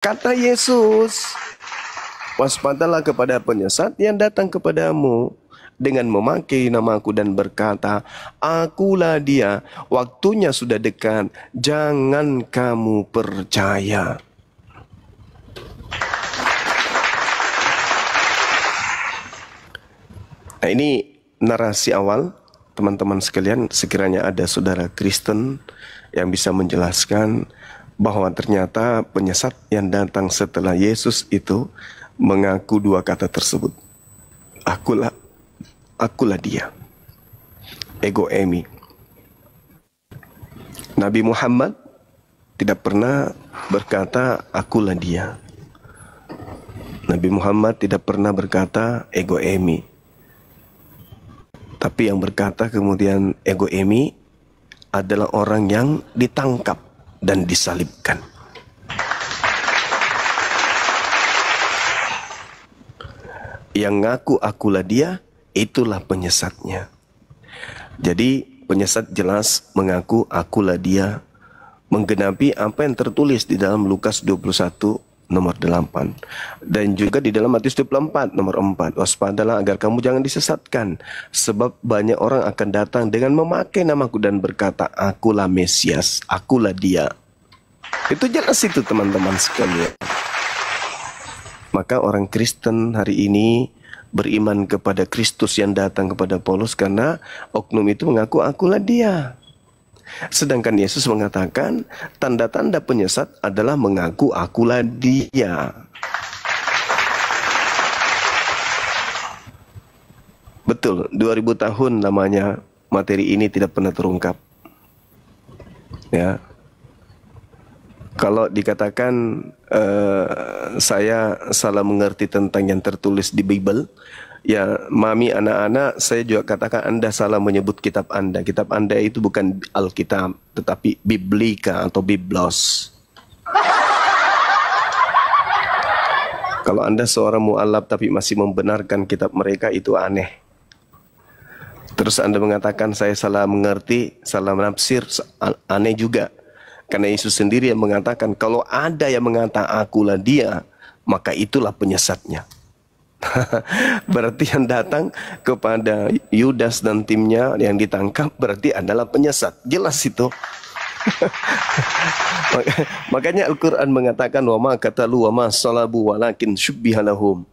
Kata Yesus, waspadalah kepada penyesat yang datang kepadamu dengan memakai namaku dan berkata, akulah dia, waktunya sudah dekat, jangan kamu percaya. Nah, ini narasi awal, teman-teman sekalian. Sekiranya ada saudara Kristen yang bisa menjelaskan bahwa ternyata penyesat yang datang setelah Yesus itu mengaku dua kata tersebut. Akulah dia. Ego eimi. Nabi Muhammad tidak pernah berkata akulah dia. Nabi Muhammad tidak pernah berkata ego eimi. Tapi yang berkata kemudian ego eimi adalah orang yang ditangkap dan disalibkan. Yang ngaku akulah dia, itulah penyesatnya. Jadi penyesat jelas mengaku akulah dia, menggenapi apa yang tertulis di dalam Lukas 21 nomor 8 dan juga di dalam Matius 24 nomor 4. Waspadalah agar kamu jangan disesatkan, sebab banyak orang akan datang dengan memakai namaku dan berkata akulah Mesias, akulah dia. Itu jelas itu teman-teman sekalian. Maka orang Kristen hari ini beriman kepada Kristus yang datang kepada Paulus karena oknum itu mengaku akulah dia. Sedangkan Yesus mengatakan tanda-tanda penyesat adalah mengaku akulah dia. Betul, 2000 tahun lamanya materi ini tidak pernah terungkap. Ya. Kalau dikatakan saya salah mengerti tentang yang tertulis di Bible, ya mami anak-anak, saya juga katakan Anda salah menyebut kitab Anda. Kitab Anda itu bukan Alkitab, tetapi Biblika atau Biblos. Kalau Anda seorang mu'alaf tapi masih membenarkan kitab mereka, itu aneh. Terus Anda mengatakan saya salah mengerti, salah menafsir, aneh juga. Karena Yesus sendiri yang mengatakan kalau ada yang mengatakan akulah dia, maka itulah penyesatnya. Berarti yang datang kepada Yudas dan timnya yang ditangkap berarti adalah penyesat. Jelas itu. Makanya Al-Quran mengatakan wa ma qatalu wa ma salabu walakin syubbiha lahum.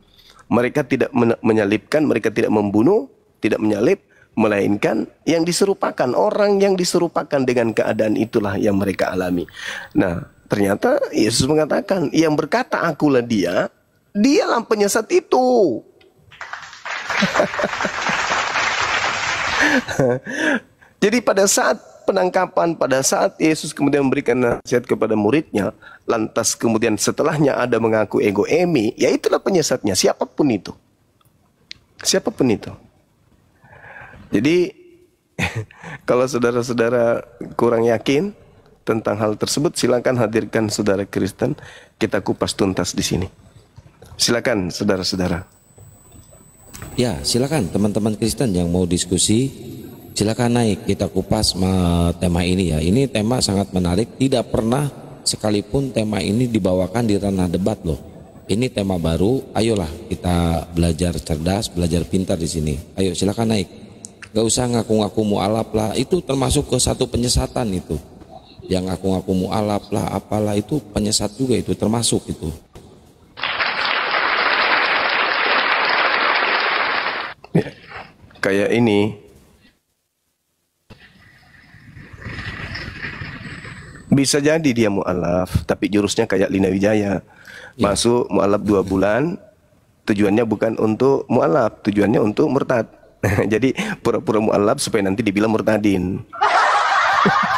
Mereka tidak menyalibkan, mereka tidak membunuh, tidak menyalib, melainkan yang diserupakan. Orang yang diserupakan dengan keadaan itulah yang mereka alami. Nah, ternyata Yesus mengatakan yang berkata akulah dia, dialah penyesat itu. Jadi pada saat penangkapan, pada saat Yesus kemudian memberikan nasihat kepada muridnya, lantas kemudian setelahnya ada mengaku ego eimi, ya itulah penyesatnya, siapapun itu. Siapapun itu. Jadi kalau saudara-saudara kurang yakin tentang hal tersebut, silakan hadirkan saudara Kristen, kita kupas tuntas di sini. Silakan saudara-saudara. Ya, silakan teman-teman Kristen yang mau diskusi, silakan naik, kita kupas tema ini ya. Ini tema sangat menarik, tidak pernah sekalipun tema ini dibawakan di ranah debat loh. Ini tema baru, ayolah kita belajar cerdas, belajar pintar di sini. Ayo silakan naik. Gak usah ngaku-ngaku mu'alaf lah, itu termasuk ke satu penyesatan itu. Yang ngaku-ngaku mu'alaf lah, apalah, itu penyesat juga, itu termasuk itu. Kayak ini, bisa jadi dia mu'alaf, tapi jurusnya kayak Lina Wijaya. Masuk mu'alaf 2 bulan, tujuannya bukan untuk mu'alaf, tujuannya untuk murtad. Jadi pura-pura mu'alaf supaya nanti dibilang murtadin.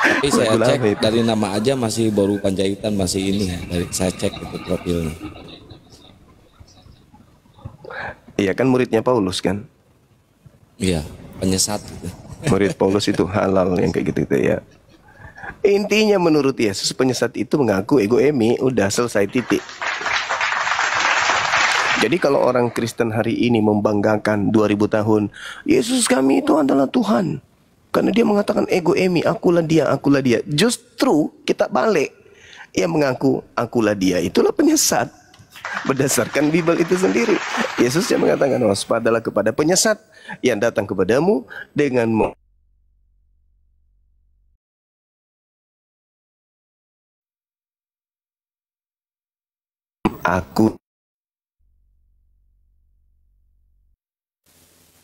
Tapi saya cek dari nama aja masih baru Panjaitan, masih ini ya. Saya cek itu profilnya. Iya kan muridnya Paulus kan? Iya, penyesat gitu. Murid Paulus itu halal yang kayak gitu ya. Intinya menurut Yesus penyesat itu mengaku ego eimi, udah selesai titik. Jadi kalau orang Kristen hari ini membanggakan 2000 tahun, Yesus kami itu adalah Tuhan. Karena dia mengatakan ego eimi, akulah dia, akulah dia. Justru kita balik. yang mengaku akulah dia, itulah penyesat. Berdasarkan Bible itu sendiri, Yesus yang mengatakan, waspadalah kepada penyesat yang datang kepadamu dengan aku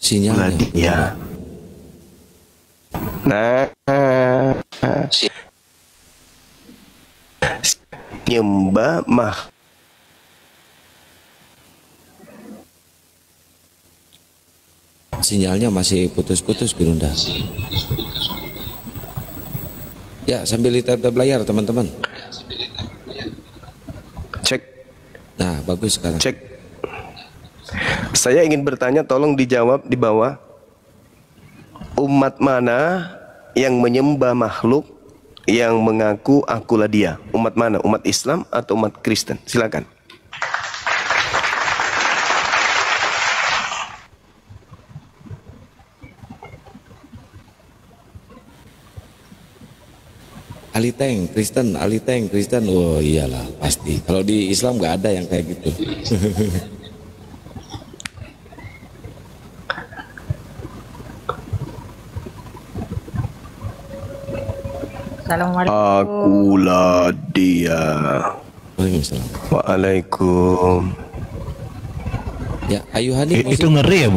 Sinyalnya. dia. Nah, nyembah mah Sinyalnya masih putus-putus, Gurunda. Ya, sambil lihat layar teman-teman. cek Nah, bagus sekarang. cek. Saya ingin bertanya, tolong dijawab di bawah. Umat mana yang menyembah makhluk yang mengaku akulah dia? Umat mana? Umat Islam atau umat Kristen? Silakan. Aliteng Kristen. Oh iyalah pasti. Kalau di Islam nggak ada yang kayak gitu. Assalamualaikum. Akulah dia. Waalaikumsalam. Waalaikum. Ya, Ayu Hani. Itu ngeri ya,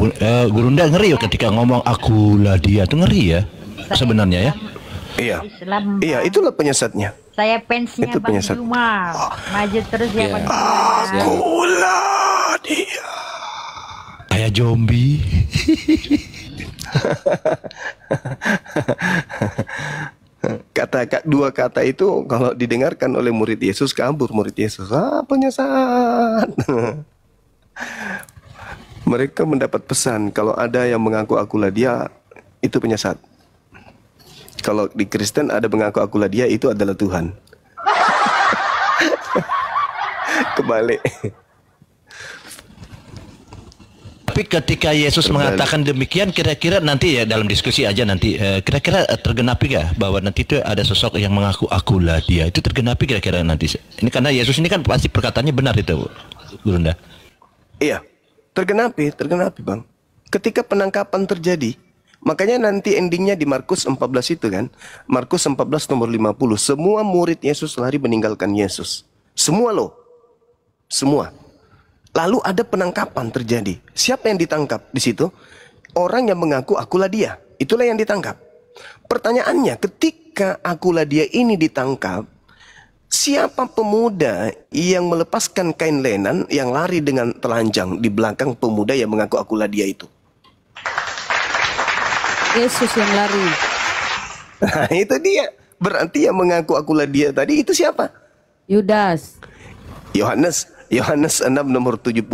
Gurunda, ngeri ya ketika ngomong akulah dia, itu ngeri ya sebenarnya ya. Iya. Islam. Iya, itulah penyesatnya. Saya fansnya Itu Bang penyesat. Jumal. Maju terus ya Iya. Bang Jumal. Akulah dia. Kayak zombie. Dua kata itu kalau didengarkan oleh murid Yesus, kabur murid Yesus. Penyesat. Mereka mendapat pesan kalau ada yang mengaku akulah dia, itu penyesat. Kalau di Kristen ada mengaku akulah dia, itu adalah Tuhan. Kebalik. Tapi ketika Yesus mengatakan demikian, kira-kira nanti ya dalam diskusi aja nanti, kira-kira tergenapi gak bahwa nanti itu ada sosok yang mengaku akulah dia, itu tergenapi kira-kira nanti? Ini karena Yesus ini kan pasti perkataannya benar itu, Gurunda. Iya, tergenapi Bang. Ketika penangkapan terjadi, makanya nanti endingnya di Markus 14 itu kan, Markus 14 nomor 50, semua murid Yesus lari meninggalkan Yesus. Semua loh, semua. Lalu ada penangkapan terjadi. Siapa yang ditangkap di situ? Orang yang mengaku akulah dia. Itulah yang ditangkap. Pertanyaannya, ketika akulah dia ini ditangkap, siapa pemuda yang melepaskan kain lenan yang lari dengan telanjang di belakang pemuda yang mengaku akulah dia itu? Yesus yang lari. Nah, itu dia. Berarti yang mengaku akulah dia tadi itu siapa? Yudas. Yohanes 6 nomor 70.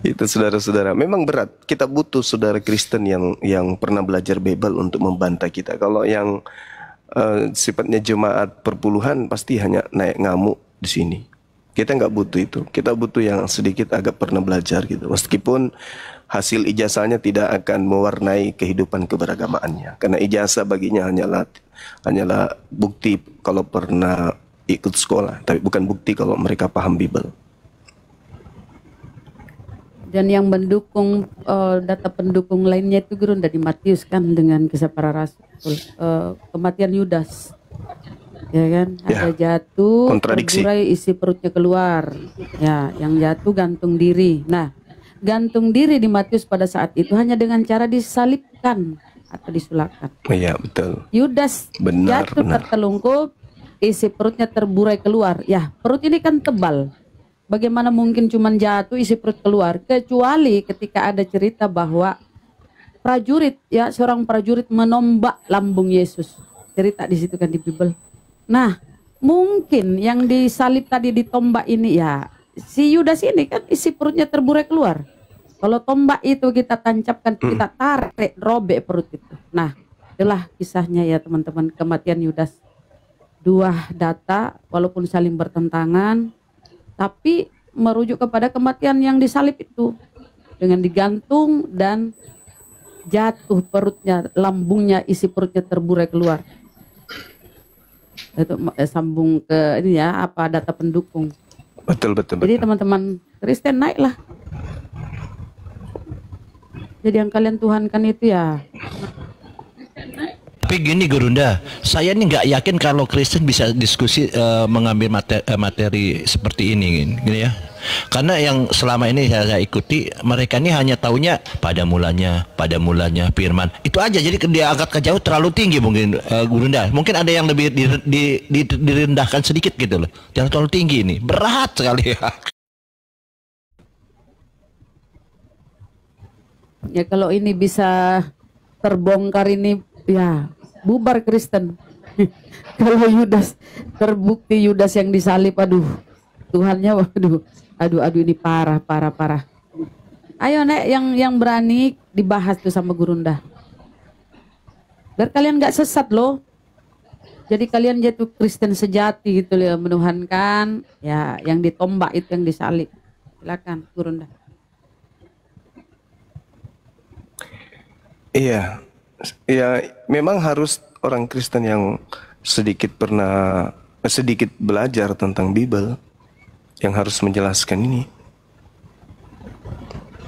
Itu saudara-saudara, memang berat. Kita butuh saudara Kristen yang pernah belajar Bible untuk membantai kita. Kalau yang sifatnya jemaat perpuluhan pasti hanya naik ngamuk di sini. Kita nggak butuh itu. Kita butuh yang sedikit agak pernah belajar gitu. Meskipun hasil ijazahnya tidak akan mewarnai kehidupan keberagamaannya. Karena ijazah baginya hanyalah bukti kalau pernah ikut sekolah, tapi bukan bukti kalau mereka paham Bible. Dan yang mendukung data pendukung lainnya itu Guru dari Matius kan dengan kisah para rasul, kematian Yudas. Ya kan, Ya, ada jatuh, kontradiksi. terburai isi perutnya keluar. Ya, yang jatuh gantung diri. Nah, gantung diri di Matius pada saat itu hanya dengan cara disalibkan atau disulapkan. Iya, betul. Yudas Benar, jatuh benar. tertelungkup, isi perutnya terburai keluar. Ya, perut ini kan tebal. Bagaimana mungkin cuman jatuh isi perut keluar? Kecuali ketika ada cerita bahwa prajurit, ya seorang prajurit menombak lambung Yesus. Cerita di situ kan di Bible. Nah, mungkin yang disalib tadi ditombak ini ya si Yudas ini kan isi perutnya terburai keluar. Kalau tombak itu kita tancapkan, kita tarik, robek perut itu. Nah, itulah kisahnya ya teman-teman, kematian Yudas. Dua data walaupun saling bertentangan, tapi merujuk kepada kematian yang disalib itu dengan digantung dan jatuh perutnya, lambungnya, isi perutnya terburai keluar. Itu sambung ke ini ya, apa data pendukung. Betul. Jadi teman-teman Kristen naiklah. Jadi yang kalian tuhankan itu ya. Tapi gini Gurunda, saya nih nggak yakin kalau Kristen bisa diskusi mengambil materi seperti ini, gini ya. Karena yang selama ini saya ikuti, mereka ini hanya taunya pada mulanya firman. Itu aja, jadi dia angkat ke jauh terlalu tinggi mungkin Gurunda. Mungkin ada yang lebih direndahkan sedikit gitu loh. Jangan terlalu tinggi ini, berat sekali ya. Ya kalau ini bisa terbongkar ini, ya bubar Kristen. Kalau Yudas terbukti Yudas yang disalib, aduh Tuhannya, waduh, aduh ini parah. Ayo Nek, yang berani dibahas tuh sama Gurunda. Biar kalian nggak sesat loh. Jadi kalian jatuh Kristen sejati gitu loh, menuhankan ya yang ditombak itu, yang disalib. Silakan Gurunda. Iya, ya memang harus orang Kristen yang sedikit belajar tentang Bible yang harus menjelaskan ini.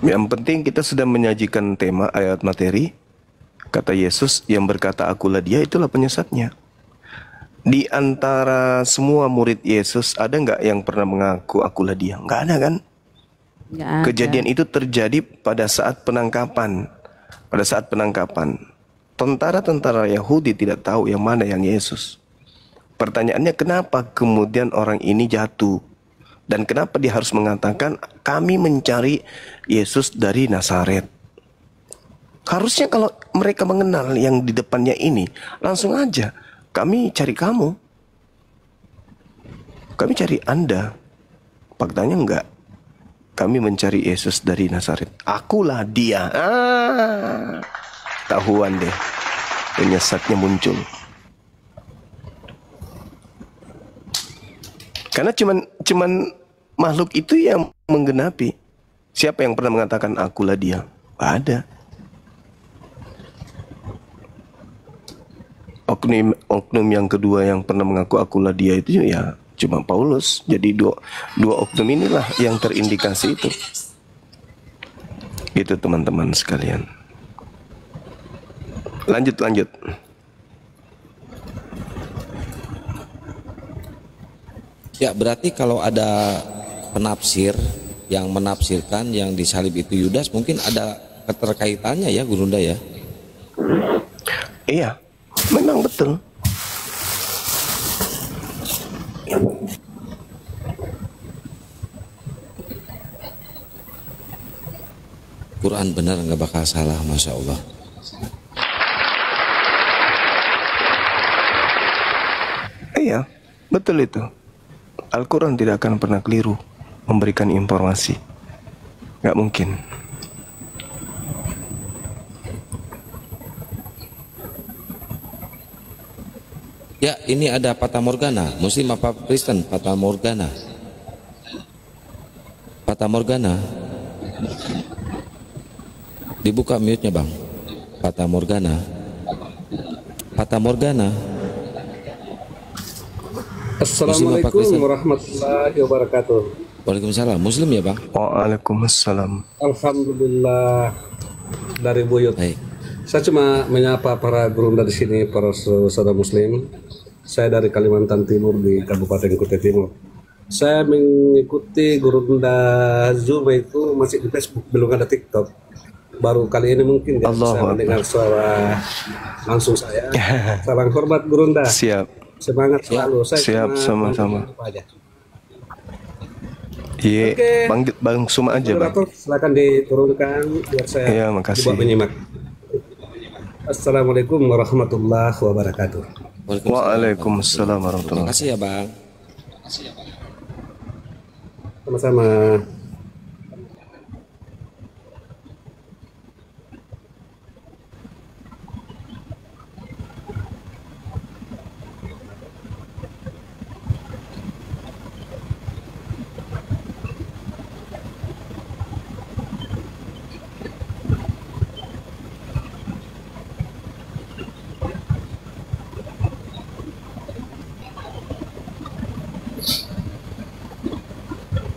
Yang penting kita sudah menyajikan tema ayat materi. Kata Yesus yang berkata akulah dia, itulah penyesatnya. Di antara semua murid Yesus ada nggak yang pernah mengaku akulah dia? Nggak ada kan? Nggak ada. Kejadian itu terjadi pada saat penangkapan. Pada saat penangkapan, tentara-tentara Yahudi tidak tahu yang mana yang Yesus. Pertanyaannya, kenapa kemudian orang ini jatuh? Dan kenapa dia harus mengatakan, kami mencari Yesus dari Nazaret? Harusnya kalau mereka mengenal yang di depannya ini, langsung aja, kami cari kamu. Kami cari Anda. Faktanya enggak. Kami mencari Yesus dari Nazaret. Akulah dia. Tahuan deh. Penyesatnya muncul. Karena cuman makhluk itu yang menggenapi. Siapa yang pernah mengatakan akulah dia? Nggak ada. Oknum yang kedua yang pernah mengaku akulah dia itu ya cuma Paulus. Jadi dua oknum inilah yang terindikasi itu. Itu teman-teman sekalian. Lanjut. Ya berarti kalau ada penafsir yang menafsirkan yang disalib itu Yudas, mungkin ada keterkaitannya ya Gurunda ya? Iya, memang betul. Quran benar nggak bakal salah, Masya Allah. Iya, betul itu. Al-Quran tidak akan pernah keliru memberikan informasi. Nggak mungkin. Ya, ini ada Fata Morgana, Muslim apa Kristen? Fata Morgana. Fata Morgana. Dibuka mute-nya, Bang. Fata Morgana. Fata Morgana. Assalamualaikum warahmatullahi wabarakatuh. Waalaikumsalam. Muslim ya, Bang? Waalaikumsalam. Alhamdulillah, dari Buyut. Baik. Saya cuma menyapa para gurunda di sini, para saudara Muslim. Saya dari Kalimantan Timur di Kabupaten Kutai Timur. Saya mengikuti gurunda Zoom itu masih di Facebook, belum ada TikTok. Baru kali ini mungkin saya mendengar suara langsung saya. Salam hormat gurunda. Siap. Semangat selalu. Saya siap, sama-sama. Iya, Oke. Bang Suma aja, Bang. Silakan diturunkan biar saya Iya, makasih. menyimak. Assalamualaikum warahmatullahi wabarakatuh. Waalaikumsalam warahmatullahi Terima kasih ya, Bang. Sama-sama.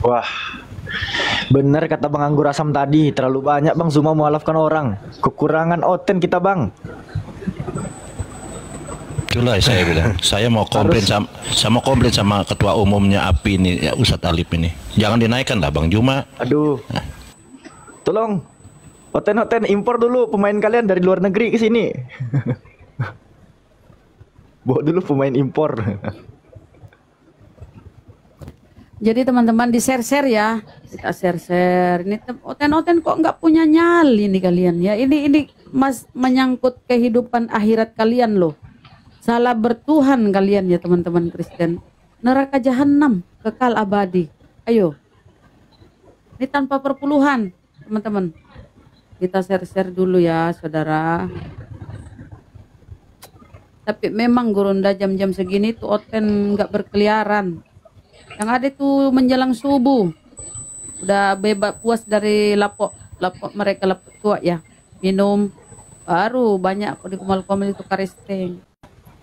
Wah, bener kata Bang Anggur Asam tadi, terlalu banyak Bang Zuma mualafkan orang. Kekurangan oten kita Bang. Itulah saya bilang, saya mau komplain sama ketua umumnya API ini, ya Ustadz Alif ini. Jangan dinaikkan lah Bang Juma. Aduh. Tolong. Oten impor dulu pemain kalian dari luar negeri ke sini. Bawa dulu pemain impor. Jadi teman-teman di share-share ya, kita share-share. Ini oten kok nggak punya nyali nih kalian ya. Ini mas menyangkut kehidupan akhirat kalian loh. Salah bertuhan kalian ya teman-teman Kristen. Neraka jahanam kekal abadi. Ayo, ini tanpa perpuluhan teman-teman. Kita share-share dulu ya saudara. Tapi memang Gurunda jam-jam segini tuh oten nggak berkeliaran. Yang ada tuh menjelang subuh udah bebas puas dari lapok mereka lapok tua ya, minum baru banyak di kumal-kumal itu karisteng.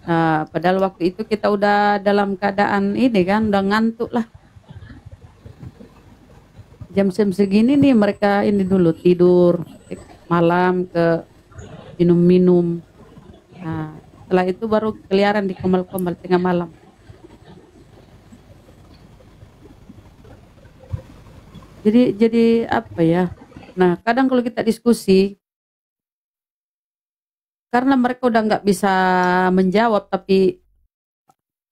Nah padahal waktu itu kita udah dalam keadaan ini kan udah ngantuk lah. Jam-jam segini nih mereka ini dulu tidur malam ke minum-minum. Nah setelah itu baru keliaran di kumal-kumal tengah malam. Jadi apa ya? Nah, kadang kalau kita diskusi, karena mereka udah nggak bisa menjawab, tapi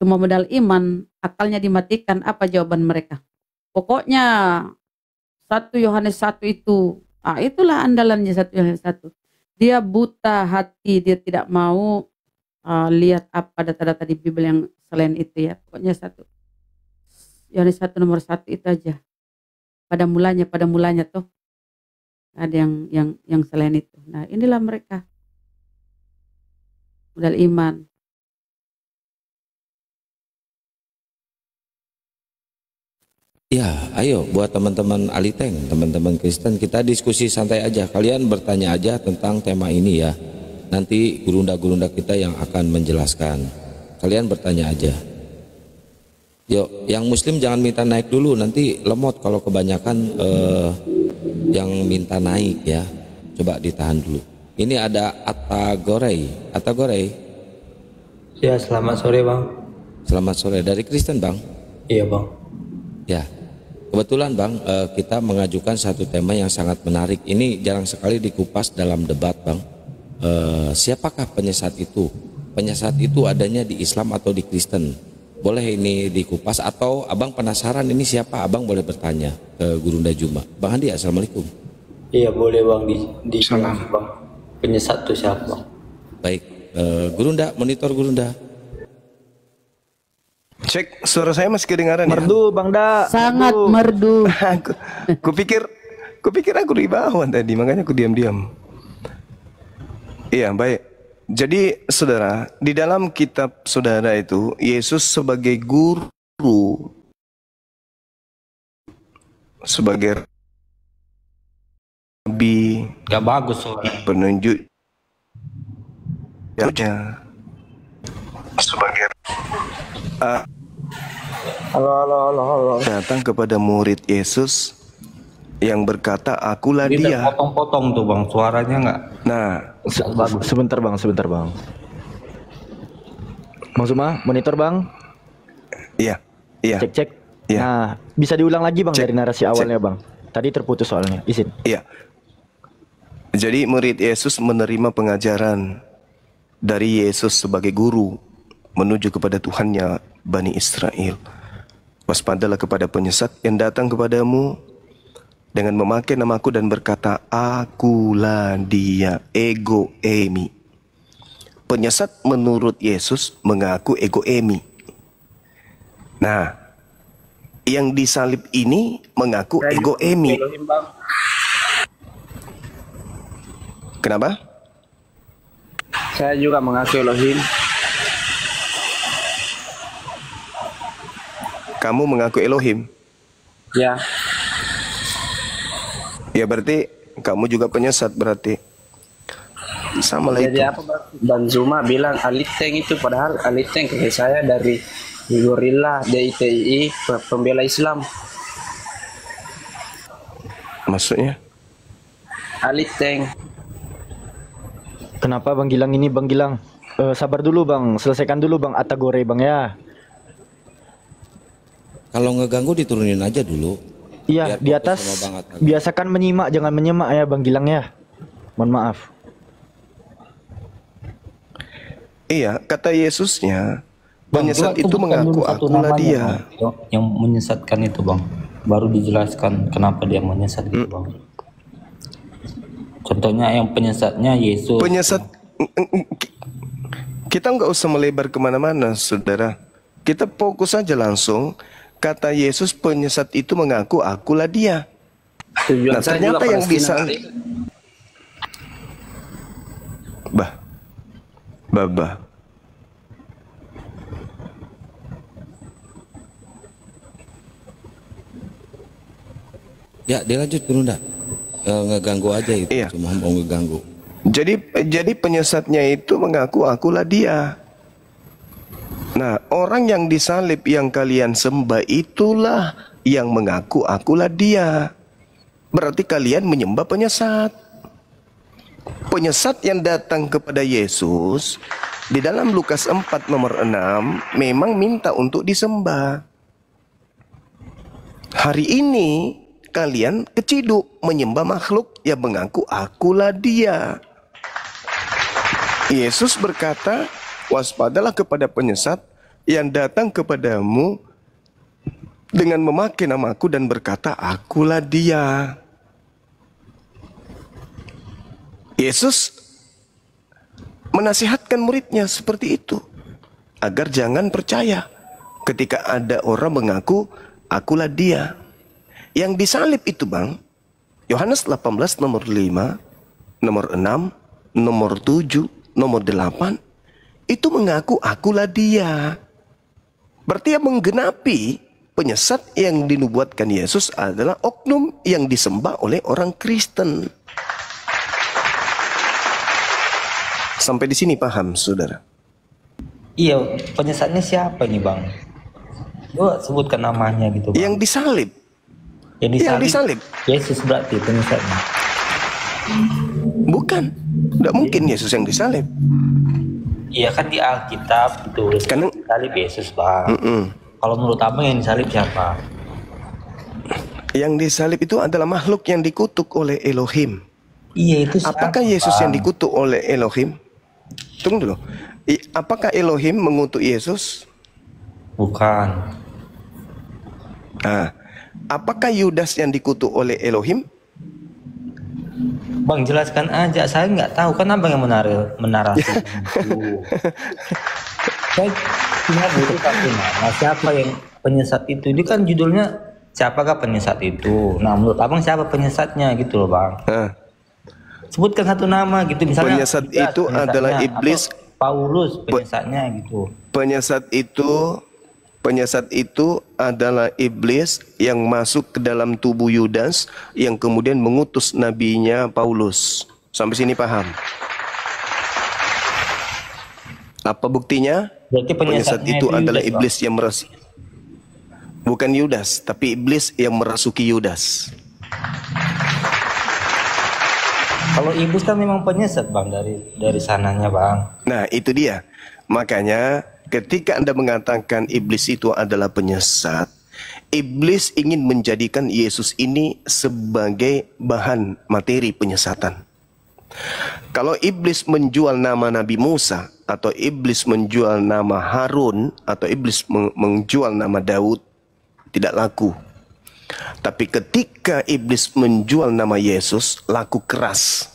cuma modal iman, akalnya dimatikan. Apa jawaban mereka? Pokoknya 1 Yohanes 1 itu, itulah andalannya 1 Yohanes 1. Dia buta hati, dia tidak mau lihat apa data-data di Bible yang selain itu ya. Pokoknya 1 Yohanes 1 nomor 1 itu aja. Pada mulanya tuh ada yang selain itu. Nah inilah mereka modal iman. Ya, ayo buat teman-teman Aliteng, teman-teman Kristen, kita diskusi santai aja. Kalian bertanya aja tentang tema ini ya. Nanti gurunda-gurunda kita yang akan menjelaskan. Kalian bertanya aja. Yuk, yang Muslim jangan minta naik dulu, nanti lemot kalau kebanyakan yang minta naik ya. Coba ditahan dulu. Ini ada Atta Gorey. Ya, selamat sore Bang. Selamat sore, dari Kristen Bang? Iya Bang. Ya, kebetulan Bang, kita mengajukan satu tema yang sangat menarik. Ini jarang sekali dikupas dalam debat Bang. Siapakah penyesat itu? Penyesat itu adanya di Islam atau di Kristen? Boleh ini dikupas atau abang penasaran ini siapa? Abang boleh bertanya ke Gurunda Juma. Bang Andi, assalamualaikum. Iya boleh Bang di Bang. Penyesat itu siapa Bang? Baik, Gurunda, monitor Gurunda. Cek suara saya masih kedengaran ya? Merdu Bang Da. Sangat merdu. Kupikir aku di bawah tadi, makanya aku diam-diam. Iya baik. Jadi saudara, di dalam kitab saudara itu Yesus sebagai guru, sebagai nabi, Gak bagus suara. penunjuk sebagai Halo. datang kepada murid Yesus yang berkata, akulah Ini dia. potong-potong tuh Bang, suaranya nggak Nah, Sebentar Bang. Bang Zuma, monitor Bang. iya. Cek. Iya. Nah, bisa diulang lagi Bang Cek. dari narasi awalnya Bang. Tadi terputus soalnya. Izin. Iya. Jadi murid Yesus menerima pengajaran dari Yesus sebagai guru menuju kepada Tuhannya Bani Israel. Waspadalah kepada penyesat yang datang kepadamu dengan memakai namaku dan berkata, akulah dia, ego emi. Penyesat menurut Yesus mengaku ego emi. Nah, yang disalib ini mengaku ego emi. Kenapa? Saya juga mengaku Elohim. Kamu mengaku Elohim? Ya. Ya berarti kamu juga penyesat berarti. Sama lah itu. Jadi apa Bang Zuma bilang Aliteng itu, padahal Aliteng kayak saya dari Gorilla DITI pembela Islam. Maksudnya? Alit Teng. Kenapa Bang Gilang ini Bang Gilang? Sabar dulu Bang, selesaikan dulu Bang Atagore Bang ya. Kalau ngeganggu diturunin aja dulu. Iya, Biar di fokus atas sama Bang Atta. biasakan menyimak, jangan menyemak ya Bang Gilang ya. Mohon maaf. Iya, kata Yesusnya, Bang, penyesat coba itu sebutkan mengaku dulu satu akulah namanya, dia. Bang, yang menyesatkan itu Bang. Baru dijelaskan kenapa dia menyesat gitu Bang. Contohnya yang penyesatnya Yesus. Penyesat, kita nggak usah melebar kemana-mana, saudara. Kita fokus saja langsung. Kata Yesus, penyesat itu mengaku akulah dia. Nah, ternyata yang bisa, Bah. Ya, dilanjut Gurunda. Ngeganggu aja itu, Iya. cuma mau ngeganggu. Jadi penyesatnya itu mengaku akulah dia. Nah, orang yang disalib yang kalian sembah itulah yang mengaku akulah dia. Berarti kalian menyembah penyesat. Penyesat yang datang kepada Yesus di dalam Lukas 4 nomor 6 memang minta untuk disembah. Hari ini kalian keciduk menyembah makhluk yang mengaku akulah dia. Yesus berkata, waspadalah kepada penyesat yang datang kepadamu dengan memakai namaku dan berkata, akulah dia. Yesus menasihatkan muridnya seperti itu, agar jangan percaya ketika ada orang mengaku, akulah dia. Yang disalib itu Bang, Yohanes 18 nomor 5, nomor 6, nomor 7, nomor 8, itu mengaku akulah dia. Berarti yang menggenapi penyesat yang dinubuatkan Yesus adalah oknum yang disembah oleh orang Kristen. Sampai di sini paham, saudara? Iya, penyesatnya siapa ini Bang? Coba sebutkan namanya gitu Bang. Yang disalib. Yang disalib. Yesus berarti penyesatnya. Bukan. Tidak mungkin Yesus yang disalib. Iya kan di Alkitab ditulis Karena- disalib Yesus Bang. Kalau menurut Abang yang disalib siapa? Yang disalib itu adalah makhluk yang dikutuk oleh Elohim. Iya itu siapa, Apakah Yesus yang Bang? dikutuk oleh Elohim? Tunggu dulu. Apakah Elohim mengutuk Yesus? Bukan. Nah, apakah Yudas yang dikutuk oleh Elohim? Bang jelaskan aja, saya nggak tahu kan Abang yang menarasi itu. Saya cuma butuh satu nama. Siapa yang penyesat itu? Ini kan judulnya siapakah penyesat itu? Nah menurut Abang siapa penyesatnya gitu loh Bang? Sebutkan satu nama gitu misalnya. Penyesat Yudas itu penyesatnya, adalah atau iblis. Paulus penyesatnya gitu. Penyesat itu adalah iblis yang masuk ke dalam tubuh Yudas yang kemudian mengutus nabinya Paulus. Sampai sini paham? Apa buktinya? Berarti Penyesat penyesatnya itu adalah Yudas, iblis yang merasuki. Bukan Yudas, tapi iblis yang merasuki Yudas. Kalau iblis kan memang penyesat Bang dari sananya Bang. Nah, itu dia. Makanya ketika Anda mengatakan iblis itu adalah penyesat, iblis ingin menjadikan Yesus ini sebagai bahan materi penyesatan. Kalau iblis menjual nama Nabi Musa, atau iblis menjual nama Harun, atau iblis menjual nama Daud, tidak laku. Tapi ketika iblis menjual nama Yesus, laku keras.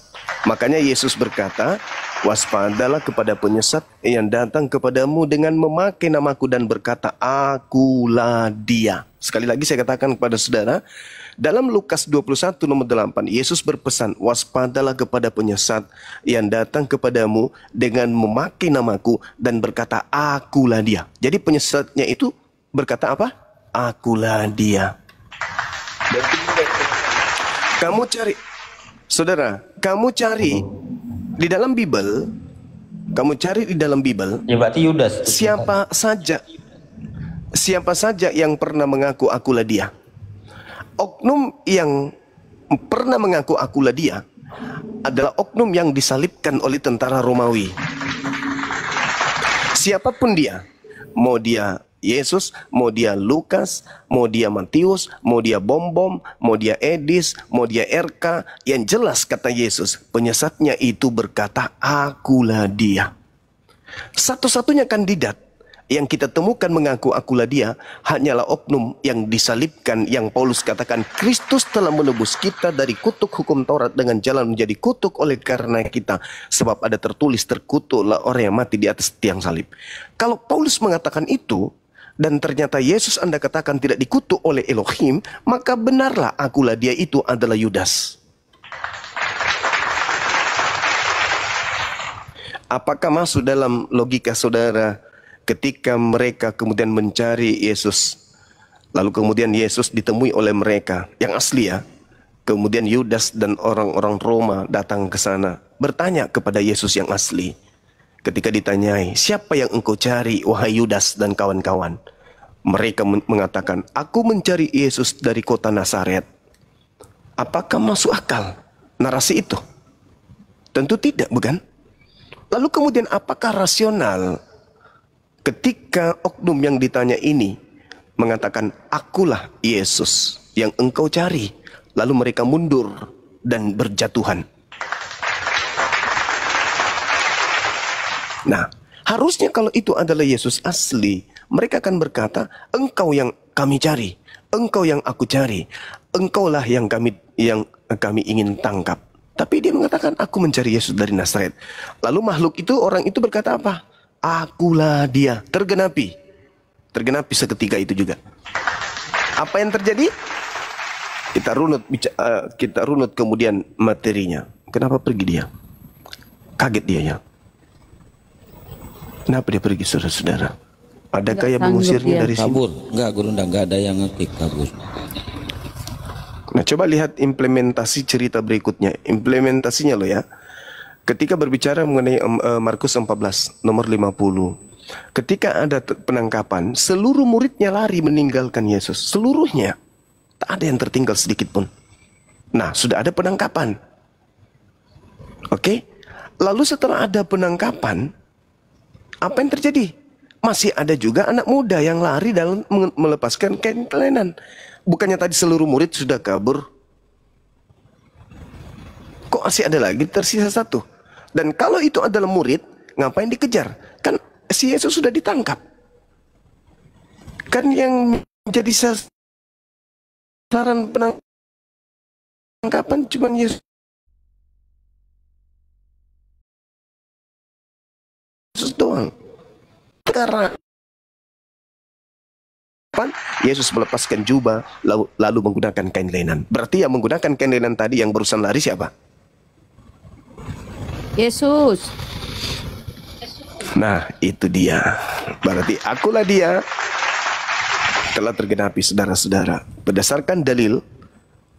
Makanya Yesus berkata, waspadalah kepada penyesat yang datang kepadamu dengan memakai namaku dan berkata, akulah dia. Sekali lagi saya katakan kepada saudara, dalam Lukas 21 nomor 8, Yesus berpesan, waspadalah kepada penyesat yang datang kepadamu dengan memakai namaku dan berkata, akulah dia. Jadi penyesatnya itu berkata apa? Akulah dia. Kamu cari, saudara, kamu cari di dalam Bible, Ya berarti Yudas. siapa saja yang pernah mengaku akulah dia. Oknum yang pernah mengaku akulah dia adalah oknum yang disalibkan oleh tentara Romawi. Siapapun dia, mau dia Yesus, mau dia Lukas, mau dia Matius, mau dia Bom-Bom, mau dia Edis, mau dia RK, yang jelas kata Yesus, penyesatnya itu berkata, akulah dia. Satu-satunya kandidat yang kita temukan mengaku akulah dia hanyalah oknum yang disalibkan, yang Paulus katakan Kristus telah menebus kita dari kutuk hukum Taurat dengan jalan menjadi kutuk oleh karena kita, sebab ada tertulis terkutuklah orang yang mati di atas tiang salib. Kalau Paulus mengatakan itu dan ternyata Yesus Anda katakan tidak dikutuk oleh Elohim, maka benarlah akulah dia itu adalah Yudas. Apakah masuk dalam logika saudara ketika mereka kemudian mencari Yesus, lalu kemudian Yesus ditemui oleh mereka yang asli ya, kemudian Yudas dan orang-orang Roma datang ke sana bertanya kepada Yesus yang asli. Ketika ditanyai, siapa yang engkau cari wahai Yudas dan kawan-kawan? Mereka mengatakan, aku mencari Yesus dari kota Nazaret. Apakah masuk akal narasi itu? Tentu tidak, bukan? Lalu kemudian apakah rasional ketika oknum yang ditanya ini mengatakan, akulah Yesus yang engkau cari. Lalu mereka mundur dan berjatuhan. Nah, harusnya kalau itu adalah Yesus asli, mereka akan berkata, engkau yang kami cari, engkau yang aku cari, engkaulah yang kami ingin tangkap. Tapi dia mengatakan, aku mencari Yesus dari Nazaret. Lalu makhluk itu, orang itu berkata apa? Akulah dia. Tergenapi. Tergenapi seketika itu juga. Apa yang terjadi? Kita runut kemudian materinya. Kenapa pergi dia? Kaget dia ya. Kenapa dia pergi, saudara-saudara? Adakah yang mengusirnya dari sini? Kabur. Enggak, Guru, enggak ada yang ngekick, kabur. Nah, coba lihat implementasi cerita berikutnya. Implementasinya loh ya. Ketika berbicara mengenai Markus 14 nomor 50. Ketika ada penangkapan, seluruh muridnya lari meninggalkan Yesus. Seluruhnya. Tak ada yang tertinggal sedikit pun. Nah, sudah ada penangkapan. Oke? Lalu setelah ada penangkapan, apa yang terjadi? Masih ada juga anak muda yang lari dalam melepaskan kain kelenan. Bukannya tadi seluruh murid sudah kabur? Kok masih ada lagi tersisa satu? Dan kalau itu adalah murid, ngapain dikejar? Kan si Yesus sudah ditangkap. Kan yang menjadi sasaran penangkapan cuma Yesus doang. Karena Yesus melepaskan jubah lalu menggunakan kain lenan. Berarti yang menggunakan kain lenan tadi yang barusan lari siapa? Yesus. Nah, itu dia. Berarti akulah dia telah tergenapi, saudara-saudara. Berdasarkan dalil,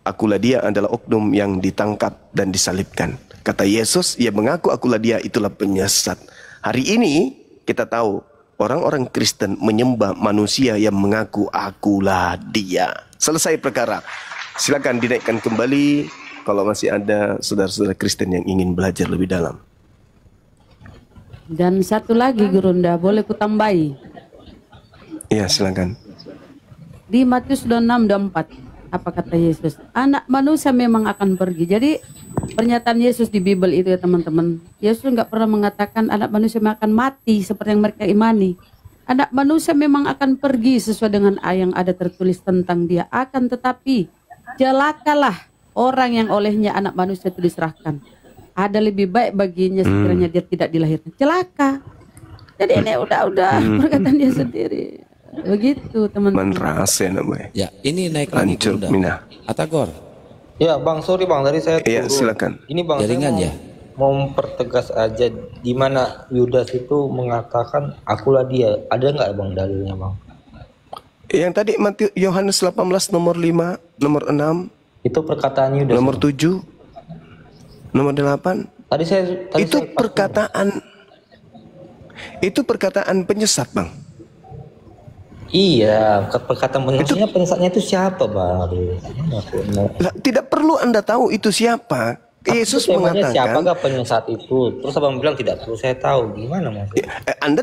akulah dia adalah oknum yang ditangkap dan disalibkan. Kata Yesus, ia mengaku akulah dia, itulah penyesat. Hari ini kita tahu orang-orang Kristen menyembah manusia yang mengaku akulah dia. Selesai perkara. Silakan dinaikkan kembali kalau masih ada saudara-saudara Kristen yang ingin belajar lebih dalam. Dan satu lagi, Gurunda, boleh ku tambahi? Iya, silakan. Di Matius 26:24, apa kata Yesus? Anak manusia memang akan pergi. Jadi pernyataan Yesus di Bible itu ya teman-teman. Yesus nggak pernah mengatakan anak manusia akan mati seperti yang mereka imani. Anak manusia memang akan pergi sesuai dengan yang ada tertulis tentang dia. Akan tetapi celakalah orang yang olehnya anak manusia itu diserahkan. Ada lebih baik baginya sekiranya dia tidak dilahirkan. Celaka. Jadi ini udah perkataan dia sendiri. Begitu teman-teman. Menrasa namanya. Ya, ini naik lagi. Hancur Mina. Atagor. Ya Bang, sorry Bang, dari saya Iya, silakan. Ini Bang, Jaringan saya mau mempertegas aja di mana Yudas itu mengatakan akulah dia. Ada nggak Bang dalilnya Bang? Yang tadi Yohanes 18 nomor 5, nomor 6. Itu perkataan Yudas. Nomor 7, nomor 8. Itu perkataan penyesat, Bang. Iya, perkataan penyesatnya, penyesatnya itu siapa baru? Lah, tidak perlu Anda tahu itu siapa. Yesus Temanya mengatakan, siapakah penyesat itu? Terus abang bilang tidak perlu saya tahu. Gimana mas? Anda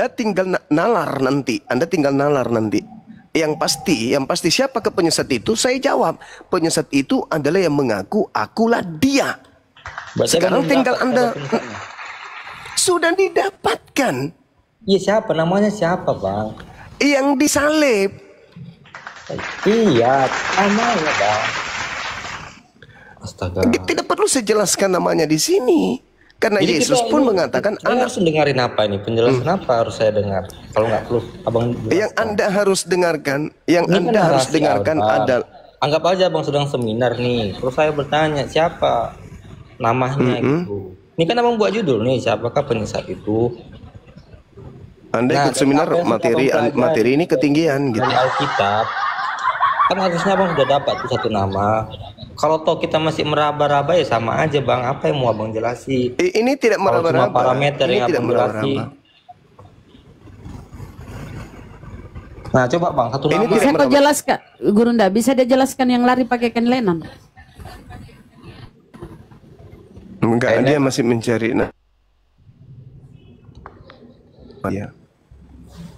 tinggal nalar nanti. Anda tinggal nalar nanti. Yang pasti siapakah penyesat itu? Saya jawab, penyesat itu adalah yang mengaku akulah dia. Berarti Sekarang tinggal Anda sudah didapatkan. Iya, siapa namanya, siapa bang? Yang disalib. Iya, namanya bang. Astaga. Tidak perlu saya jelaskan namanya di sini. Karena Jadi Yesus pun mengatakan Anda harus dengerin apa ini? Penjelasan apa harus saya dengar? Kalau nggak perlu abang jelaskan. Yang Anda harus dengarkan, yang Ini Anda kan harus narasi, dengarkan Abang. adalah, Anggap aja abang sedang seminar nih. Terus saya bertanya siapa namanya gitu. Ini kan abang buat judul nih, siapakah penyesat itu? Anda ikut seminar materi ini ketinggian gitu. Dari Alkitab kan harusnya abang sudah dapat tuh satu nama. Kalau toh kita masih meraba-raba ya sama aja bang. Apa yang mau abang jelasin? Ini tidak Kalau cuma meraba-raba. parameter Ini yang tidak abang jelasin. Nah coba bang satu Ini nama. tidak Bisa kau meraba. jelaskan, Gurunda? Bisa dia jelaskan yang lari pakai kain lenan? Enggak, dia masih mencari.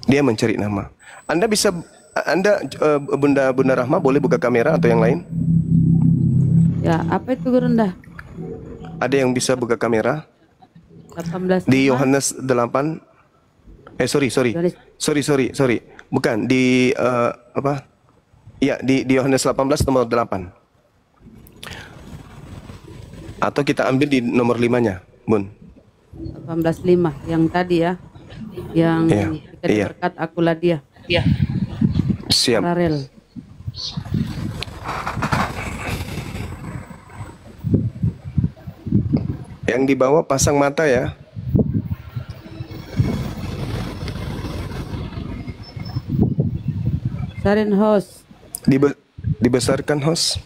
Dia mencari nama. Anda bisa, Bunda Rahma boleh buka kamera atau yang lain? Ya, apa itu Gurunda? Ada yang bisa buka kamera? 18 Di Yohanes 8. Sorry. Bukan di apa? Ya, di Yohanes 18 nomor 8. Atau kita ambil di nomor 5-nya, Bun. 18:5 yang tadi ya. Yang kita berkat akulah dia. Iya. Siap. Paralel. Yang di bawah pasang mata ya. Sarin host. Dibesarkan host.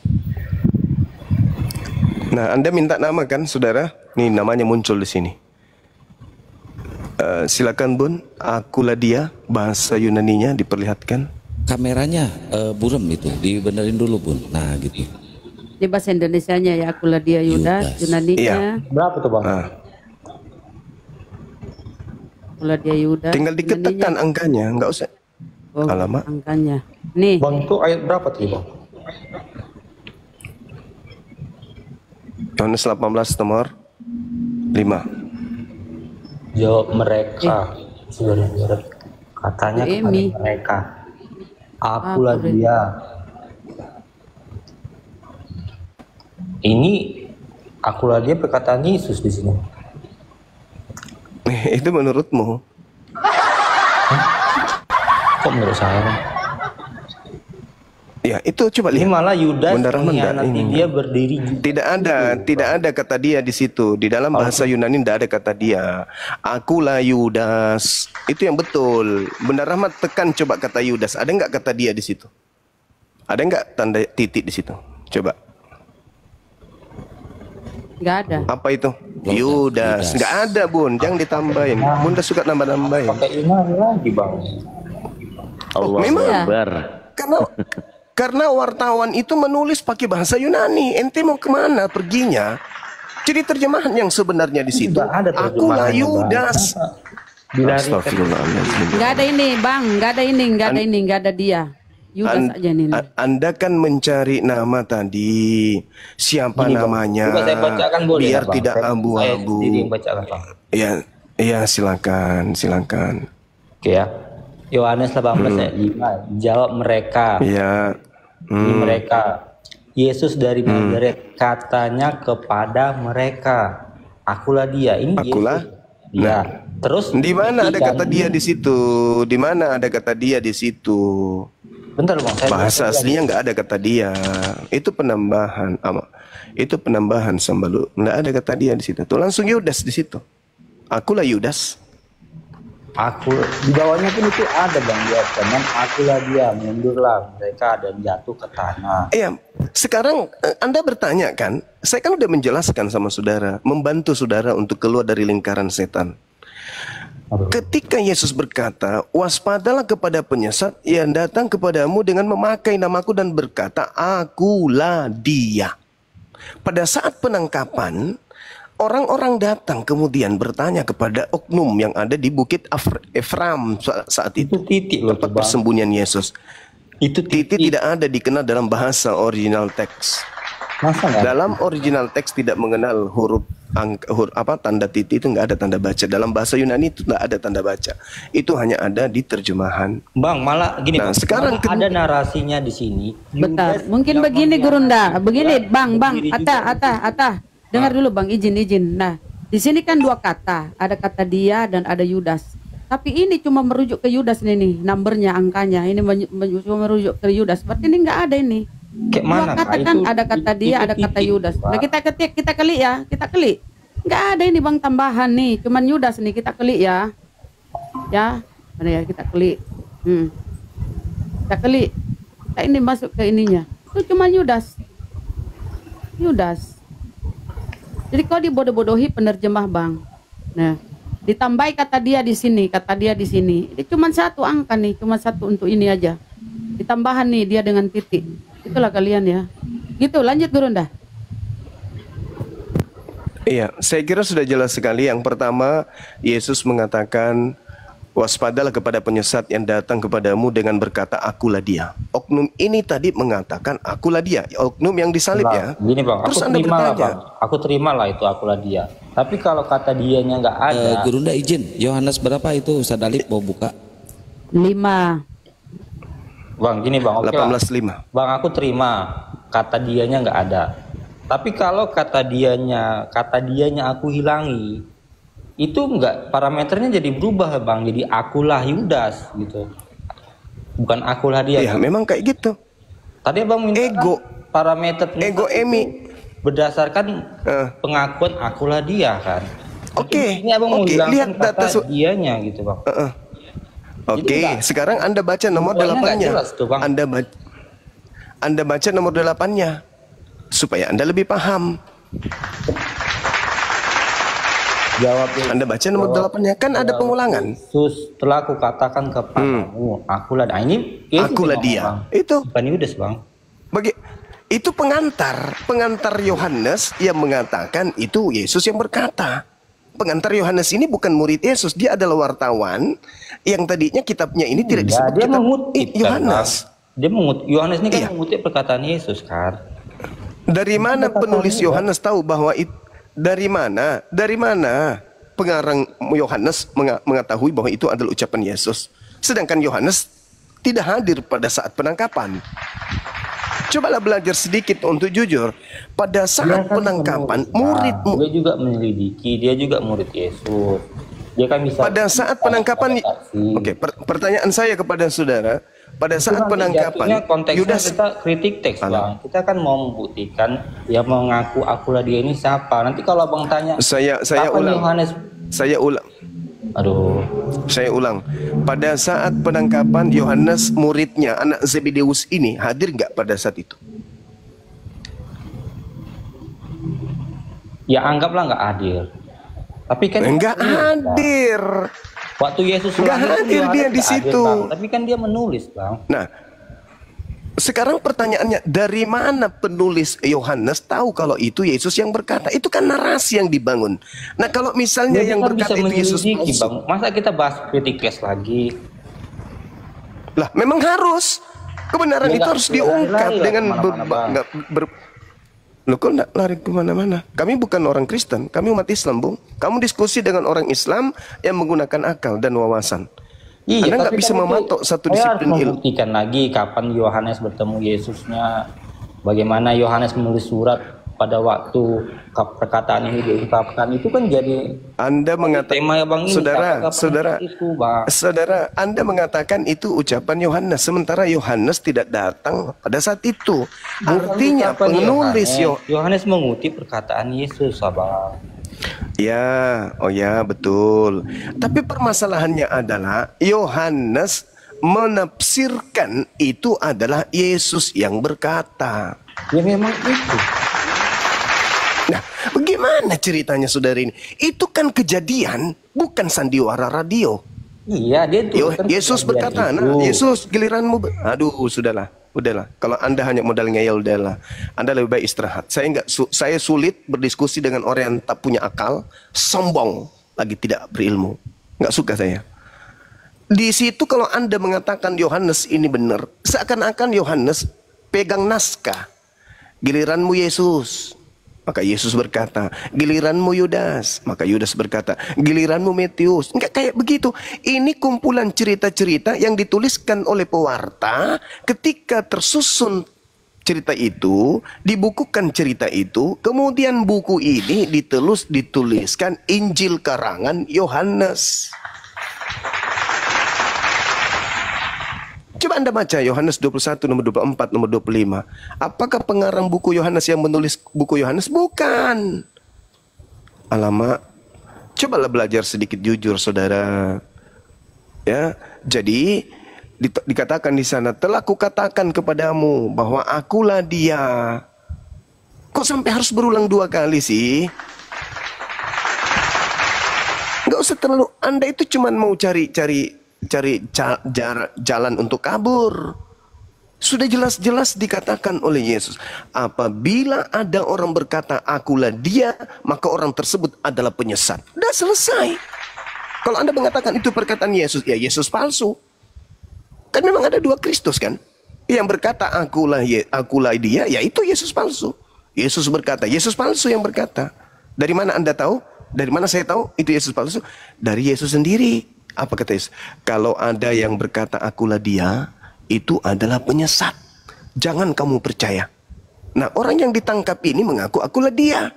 Nah, Anda minta nama kan, saudara? Nih namanya muncul di sini. Silakan Bun, akulah dia, bahasa Yunaninya diperlihatkan. Kameranya buram itu, dibenerin dulu Bun. Nah gitu. Di bahasa Indonesianya ya, akulah dia Yudas, Yunaninya. Iya. Berapa tuh bang? Akulah dia Yudas. Tinggal diketekan angkanya, nggak usah. Oh, Alamak. angkanya. Nih. Bang itu ayat berapa tuh bang? Yohanes 18 nomor 5. Jawab mereka. Katanya kepada mereka, akulah dia. Ini akulah dia perkataan Yesus di sini. Itu menurutmu? Kok menurut saya? Ya, itu coba lihat. Ini malah Yudas Bunda Rahman mengkhianati dia berdiri. Tidak ada kata dia di situ. Di dalam bahasa Yunani tidak ada kata dia. Akulah Yudas. Itu yang betul. Bunda Rahmat tekan coba kata Yudas. Ada nggak kata dia di situ? Ada nggak tanda titik di situ? Coba. Nggak ada. Apa itu? Yudas. Nggak ada Bun. Jangan ditambahin. Bunda suka nambah-nambahin. Pakai ini lagi bang. Memang karena wartawan itu menulis pakai bahasa Yunani. Ente mau kemana perginya? Jadi terjemahan yang sebenarnya di situ. Akulah Yudas. Astagfirullahaladzim. Nggak ada ini bang, nggak ada dia. Yudas aja nih. Anda kan mencari nama tadi. Siapa namanya? Saya bacakan boleh biar bang? tidak abu-abu. Ya, silakan. Oke ya. Yohanes 18 ayat 5. Jawab mereka. Ya. Ini mereka. Yesus dari Nazaret katanya kepada mereka, akulah dia. Ini akulah Yesus. Dia. Terus di mana ada kata dia di situ? Di mana ada kata dia di situ? Bentar bang. Bahasa aslinya nggak ada kata dia. Itu penambahan. Itu penambahan Sambalu. Nggak ada kata dia di situ. Tuh langsung Yudas di situ. Akulah Yudas. Aku di bawahnya pun itu ada bang, dia dengan akulah dia, mundurlah mereka dan jatuh ke tanah. Iya, sekarang Anda bertanya kan, saya kan udah menjelaskan sama saudara, membantu saudara untuk keluar dari lingkaran setan. Ketika Yesus berkata, waspadalah kepada penyesat yang datang kepadamu dengan memakai namaku dan berkata, akulah dia. Pada saat penangkapan, orang-orang datang kemudian bertanya kepada oknum yang ada di Bukit Efraim saat itu. Titik loh, tempat persembunyian Yesus. Itu titik tidak ada dikenal dalam bahasa original teks. Masa nggak? Dalam original teks tidak mengenal huruf tanda titik, itu nggak ada tanda baca. Dalam bahasa Yunani itu nggak ada tanda baca. Itu hanya ada di terjemahan. Bang, malah gini. Nah, Bang, sekarang malah ada narasinya di sini. Bentar, mungkin begini Gurunda, begini Bang, Atta, dengar dulu Bang, izin. Nah, di sini kan dua kata, ada kata dia dan ada Yudas. Tapi ini cuma merujuk ke Yudas nih, numbernya, angkanya. Ini cuma merujuk ke Yudas. Berarti ini nggak ada ini. Kayak Dua mana? kata kan, ada kata dia, ada kata Yudas. Nah, kita klik ya, kita klik. Nggak ada ini Bang tambahan nih, cuman Yudas nih, kita klik ya. Ya, mana ya, kita klik. Kita klik. Kita ini masuk ke ininya. Itu cuma Yudas. Jadi kau dibodoh-bodohi penerjemah Bang. Nah, ditambahi kata dia di sini. Ini cuma satu angka nih, cuma satu untuk ini aja. Ditambahan nih dia dengan titik. Itulah kalian ya. Gitu, lanjut Gurunda. Iya, saya kira sudah jelas sekali. Yang pertama, Yesus mengatakan, waspadalah kepada penyesat yang datang kepadamu dengan berkata, akulah dia. Oknum ini tadi mengatakan, akulah dia. Oknum yang disalib ya. Gini Bang, Terus aku Anda terima lah bertanya, Bang. Aku terima lah itu akulah dia. Tapi kalau kata dianya nggak ada. Gurunda izin, Yohanes berapa itu Ustaz Alif mau buka? 5. Bang, gini Bang, oke 18:5. Bang, aku terima kata dianya nggak ada. Tapi kalau kata dianya aku hilangi, itu nggak, parameternya jadi berubah Bang. Jadi akulah Yudas gitu. Bukan akulah dia. Iya, memang kayak gitu. Tadi Abang minta Ego. parameter Ego Emi. berdasarkan pengakuan akulah dia kan. Oke. Ini Abang mau lihat hilangkan data kata dianya gitu Bang. Oke, sekarang Anda baca nomor 8-nya. Anda baca nomor 8-nya supaya Anda lebih paham. Anda baca nomor 8-nya, kan ada pengulangan. Yesus telah aku katakan kepadamu, akulah. Nah, ini akulah dia. Bang. Itu bukan Yudas Bang. Itu pengantar Yohanes yang mengatakan itu Yesus yang berkata. Pengantar Yohanes ini bukan murid Yesus, dia adalah wartawan yang tadinya kitabnya ini tidak disebut dia kitab Yohanes. Yohanes ini kan Iya. mengutip perkataan Yesus kan. Dari mana penulis Yohanes tahu bahwa dari mana pengarang Yohanes mengetahui bahwa itu adalah ucapan Yesus, sedangkan Yohanes tidak hadir pada saat penangkapan. Cobalah belajar sedikit untuk jujur. Pada saat penangkapan, muridmu dia juga menyelidiki, dia juga murid Yesus. Dia kan bisa. Pada saat penangkapan, oke, pertanyaan saya kepada saudara, pada saat penangkapan, Yudas, kita kritik teks Bang. Kita kan mau membuktikan yang mengaku akulah dia ini siapa. Nanti kalau Abang tanya, saya ulang. Yohanes? Saya ulang. Pada saat penangkapan Yohanes, muridnya anak Zebedeus ini hadir nggak pada saat itu? Ya anggaplah nggak hadir. Tapi kan nggak hadir. Waktu Yesus nggak hadir dia di situ. Tapi kan dia menulis Bang. Nah, sekarang pertanyaannya, dari mana penulis Yohanes tahu kalau itu Yesus yang berkata? Itu kan narasi yang dibangun. Nah, kalau misalnya yang berkata itu Yesus, Bang. Masa kita bahas kritik case lagi? Lah, memang harus. Kebenaran itu harus diungkap dengan Loh, kok enggak lari kemana-mana? Kami bukan orang Kristen, kami umat Islam, Bung. Kamu diskusi dengan orang Islam yang menggunakan akal dan wawasan. Iya, Anda nggak bisa mematok satu disiplin ilmu. Membuktikan lagi kapan Yohanes bertemu Yesusnya, bagaimana Yohanes menulis surat pada waktu perkataan ini diungkapkan, itu kan jadi Anda mengatakan tema Bang ini, saudara, Anda mengatakan itu ucapan Yohanes, sementara Yohanes tidak datang pada saat itu. Artinya penulis Yohanes mengutip perkataan Yesus, Abang. Ya, oh ya, betul. Tapi permasalahannya adalah Yohanes menafsirkan itu adalah Yesus yang berkata. Ya memang itu. Nah, bagaimana Bagaimana ceritanya saudara ini? Itu kan kejadian, bukan sandiwara radio. Iya, dia itu. Yesus berkata, nah Yesus giliranmu. Aduh, udahlah. Kalau Anda hanya modal ngeyel, udahlah. Anda lebih baik istirahat. Saya sulit berdiskusi dengan orang yang tak punya akal, sombong, lagi tidak berilmu. Nggak suka saya. Di situ kalau Anda mengatakan Yohanes ini benar, seakan-akan Yohanes pegang naskah. Giliranmu Yesus. Maka Yesus berkata, giliranmu Yudas. Maka Yudas berkata, giliranmu Matius. Enggak kayak begitu. Ini kumpulan cerita-cerita yang dituliskan oleh pewarta. Ketika tersusun cerita itu, dibukukan cerita itu, kemudian buku ini dituliskan Injil karangan Yohanes. Coba Anda baca Yohanes 21 nomor 24 nomor 25. Apakah pengarang buku Yohanes yang menulis buku Yohanes? Bukan. Alamak. Cobalah belajar sedikit jujur saudara. Ya, jadi dikatakan di sana, telah kukatakan kepadamu bahwa akulah dia. Kok sampai harus berulang 2 kali sih? Enggak usah terlalu, Anda itu cuma mau cari jalan untuk kabur. Sudah jelas-jelas dikatakan oleh Yesus, apabila ada orang berkata akulah dia, maka orang tersebut adalah penyesat. Sudah selesai. Kalau Anda mengatakan itu perkataan Yesus, ya Yesus palsu. Kan memang ada 2 Kristus kan. Yang berkata akulah dia, ya itu Yesus palsu. Yesus berkata, Yesus palsu yang berkata. Dari mana Anda tahu? Dari mana saya tahu itu Yesus palsu? Dari Yesus sendiri. Apa kata Yesus? Kalau ada yang berkata akulah dia, itu adalah penyesat. Jangan kamu percaya. Nah, orang yang ditangkap ini mengaku akulah dia.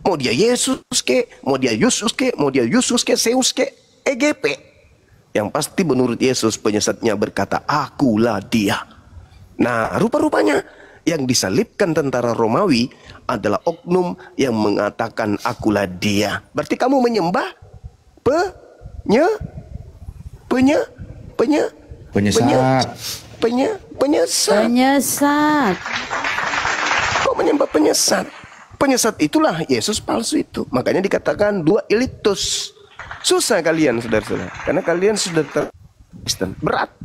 Mau dia Yesus ke, mau dia Yesus ke, mau dia Yesus ke, Zeus ke, EGP. Yang pasti menurut Yesus penyesatnya berkata akulah dia. Nah, rupa-rupanya yang disalibkan tentara Romawi adalah oknum yang mengatakan akulah dia. Berarti kamu menyembah penyesat. Kok menyembah penyesat? Penyesat itulah Yesus palsu itu. Makanya dikatakan 2 elitus. Susah kalian saudara-saudara, karena kalian sudah Kristen. Berat.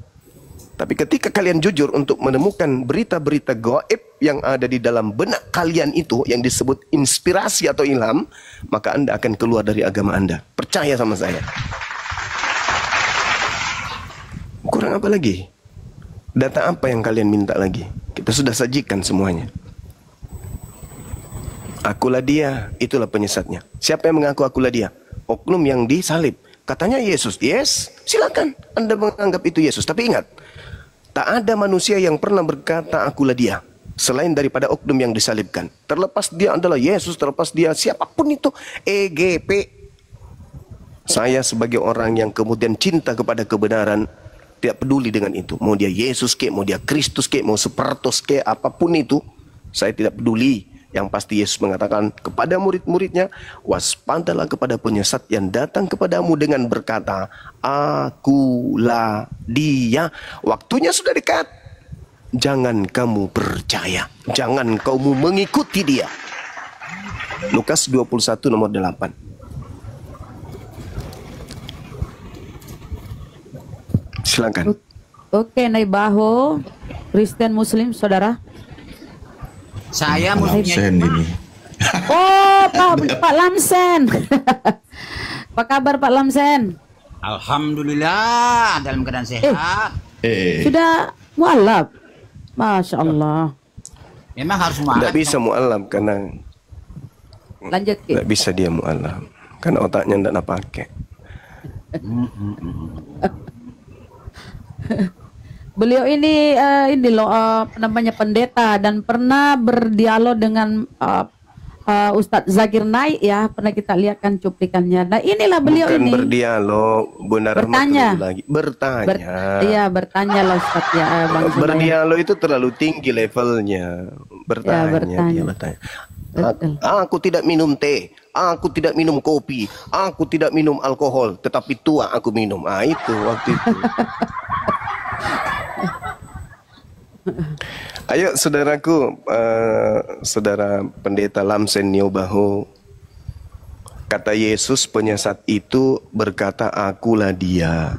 Tapi ketika kalian jujur untuk menemukan berita-berita gaib yang ada di dalam benak kalian itu, yang disebut inspirasi atau ilham, maka Anda akan keluar dari agama Anda. Percaya sama saya. Kurang apa lagi? Data apa yang kalian minta lagi? Kita sudah sajikan semuanya. Akulah dia, itulah penyesatnya. Siapa yang mengaku akulah dia? Oknum yang disalib. Katanya Yesus. Yes, silakan Anda menganggap itu Yesus. Tapi ingat, tak ada manusia yang pernah berkata akulah dia selain daripada oknum yang disalibkan. Terlepas dia adalah Yesus, terlepas dia siapapun itu, EGP. Saya sebagai orang yang kemudian cinta kepada kebenaran, tidak peduli dengan itu. Mau dia Yesus ke, mau dia Kristus ke, mau Spartos ke, apapun itu, saya tidak peduli. Yang pasti Yesus mengatakan kepada murid-muridnya, waspadalah kepada penyesat yang datang kepadamu dengan berkata, akulah dia. Waktunya sudah dekat. Jangan kamu percaya. Jangan kamu mengikuti dia. Lukas 21 nomor 8. Silakan. Oke, Naibaho, Kristen Muslim, saudara. Saya muslimnya ini. Oh, Pak Lamsen. Apa kabar Pak Lamsen? Alhamdulillah dalam keadaan sehat. Sudah mualaf. Masya Allah. Memang harus mualaf. Tidak bisa mualaf karena lanjut. Tidak bisa dia mualaf karena otaknya tidak nak pakai. Beliau ini loh namanya pendeta dan pernah berdialog dengan Ustadz Zakir Naik ya, pernah kita lihatkan cuplikannya. Nah inilah beliau. Bukan ini berdialog, Bunda bertanya lagi. Bertanya. Iya bertanya loh Ustadz ya, Bang berdialog itu terlalu tinggi levelnya. Bertanya. Dia bertanya. Aku tidak minum teh, aku tidak minum kopi, aku tidak minum alkohol, tetapi tua aku minum. Ah itu waktu itu. Ayo saudaraku, saudara pendeta Lamsen Niobaho, Kata Yesus, penyesat itu berkata, akulah dia.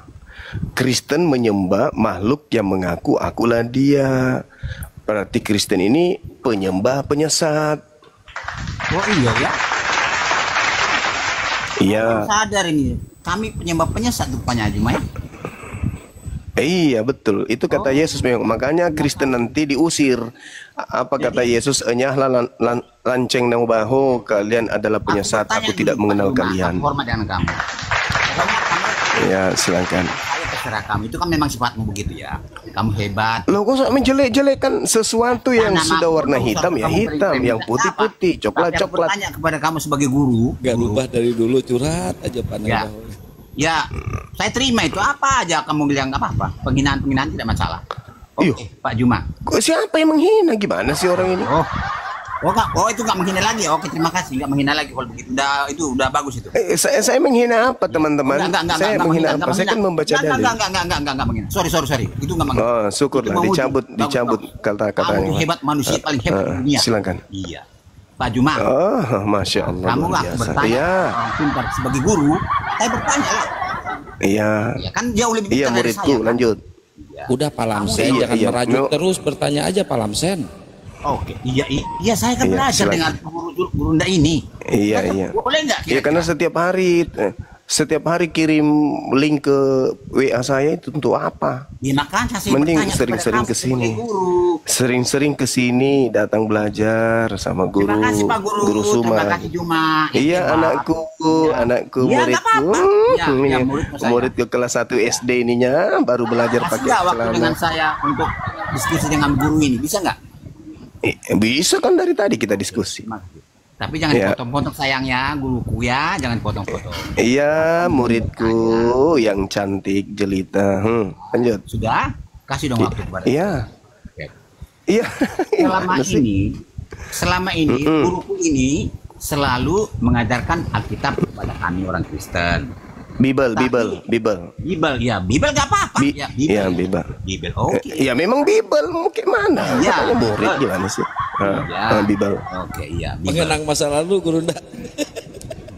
Kristen menyembah makhluk yang mengaku akulah dia. Berarti Kristen ini penyembah penyesat. Oh iya ya. Iya. Sadar ini, kami penyembah penyesat rupanya Juma ya. Iya betul, itu kata Yesus memang. Makanya Kristen nanti diusir. Apa kata Yesus? Enyahlah lanceng dan bahu, kalian adalah penyesat. Aku tidak mengenal kalian. Hormat dengan kamu. Ya silakan. Saya terserah kamu. Itu kan memang sifatmu begitu ya. Kamu hebat. Lo kok menjelek-jelekan sesuatu yang sudah warna hitam ya hitam, yang putih-putih, coklat-coklat. Tanya kepada kamu sebagai guru. Gak rubah dari dulu, curhat aja pandang. Ya, saya terima itu apa aja kamu bilang nggak apa-apa. Penghinaan tidak masalah. Oke, Pak Juma. Kok siapa yang menghina? Gimana sih orang ini? Itu nggak menghina lagi. Oke, terima kasih. Nggak menghina lagi kalau begitu. Itu udah bagus itu. Saya menghina apa teman-teman? Saya menghina apa? Saya kan membaca dalil. Enggak menghina. Sorry. Itu nggak menghina. Oh, syukurlah dicabut kata-katanya. Kamu hebat manusia paling hebat di dunia. Silakan. Iya. Pak Juma. Oh, Masya Allah. Kamu nggak bertanya pintar sebagai guru. Saya bertanya lah. Iya. Ya kan jauh lebih Iya, pintar dari muridku, saya, lanjut. Ya. Udah Pak Lamsen, jangan merajuk terus, bertanya aja Pak Lamsen. Oke, iya saya kan belajar dengan guru Anda ini. Iya. Boleh nggak? Iya, karena setiap hari kirim link ke WA saya itu untuk apa? Ya makanya saya mending bertanya sering-sering ke sini. Sering-sering ke sini datang belajar sama guru. Terima kasih Pak Guru. Guru Suma. Terima kasih Juma. Iya, anakku, Ya, muridku. Murid ke kelas 1 SD ininya baru belajar pakai waktu dengan saya untuk diskusi dengan guru ini, bisa nggak? Bisa kan, dari tadi kita diskusi. Tapi jangan dipotong-potong sayangnya, guruku ya, jangan potong-potong. Iya, muridku yang cantik jelita. Lanjut. Sudah? Kasih dong waktu kepada. Iya. Iya. Selama ini guruku ini selalu mengajarkan Alkitab kepada kami orang Kristen. Bibel ya, Bibel gak apa-apa. Bibel. Oke. Ya memang Bibel, mungkin mana? Ya, murid gimana sih? Bibel. Oke, iya. Mengenang masa lalu, Guru Nda.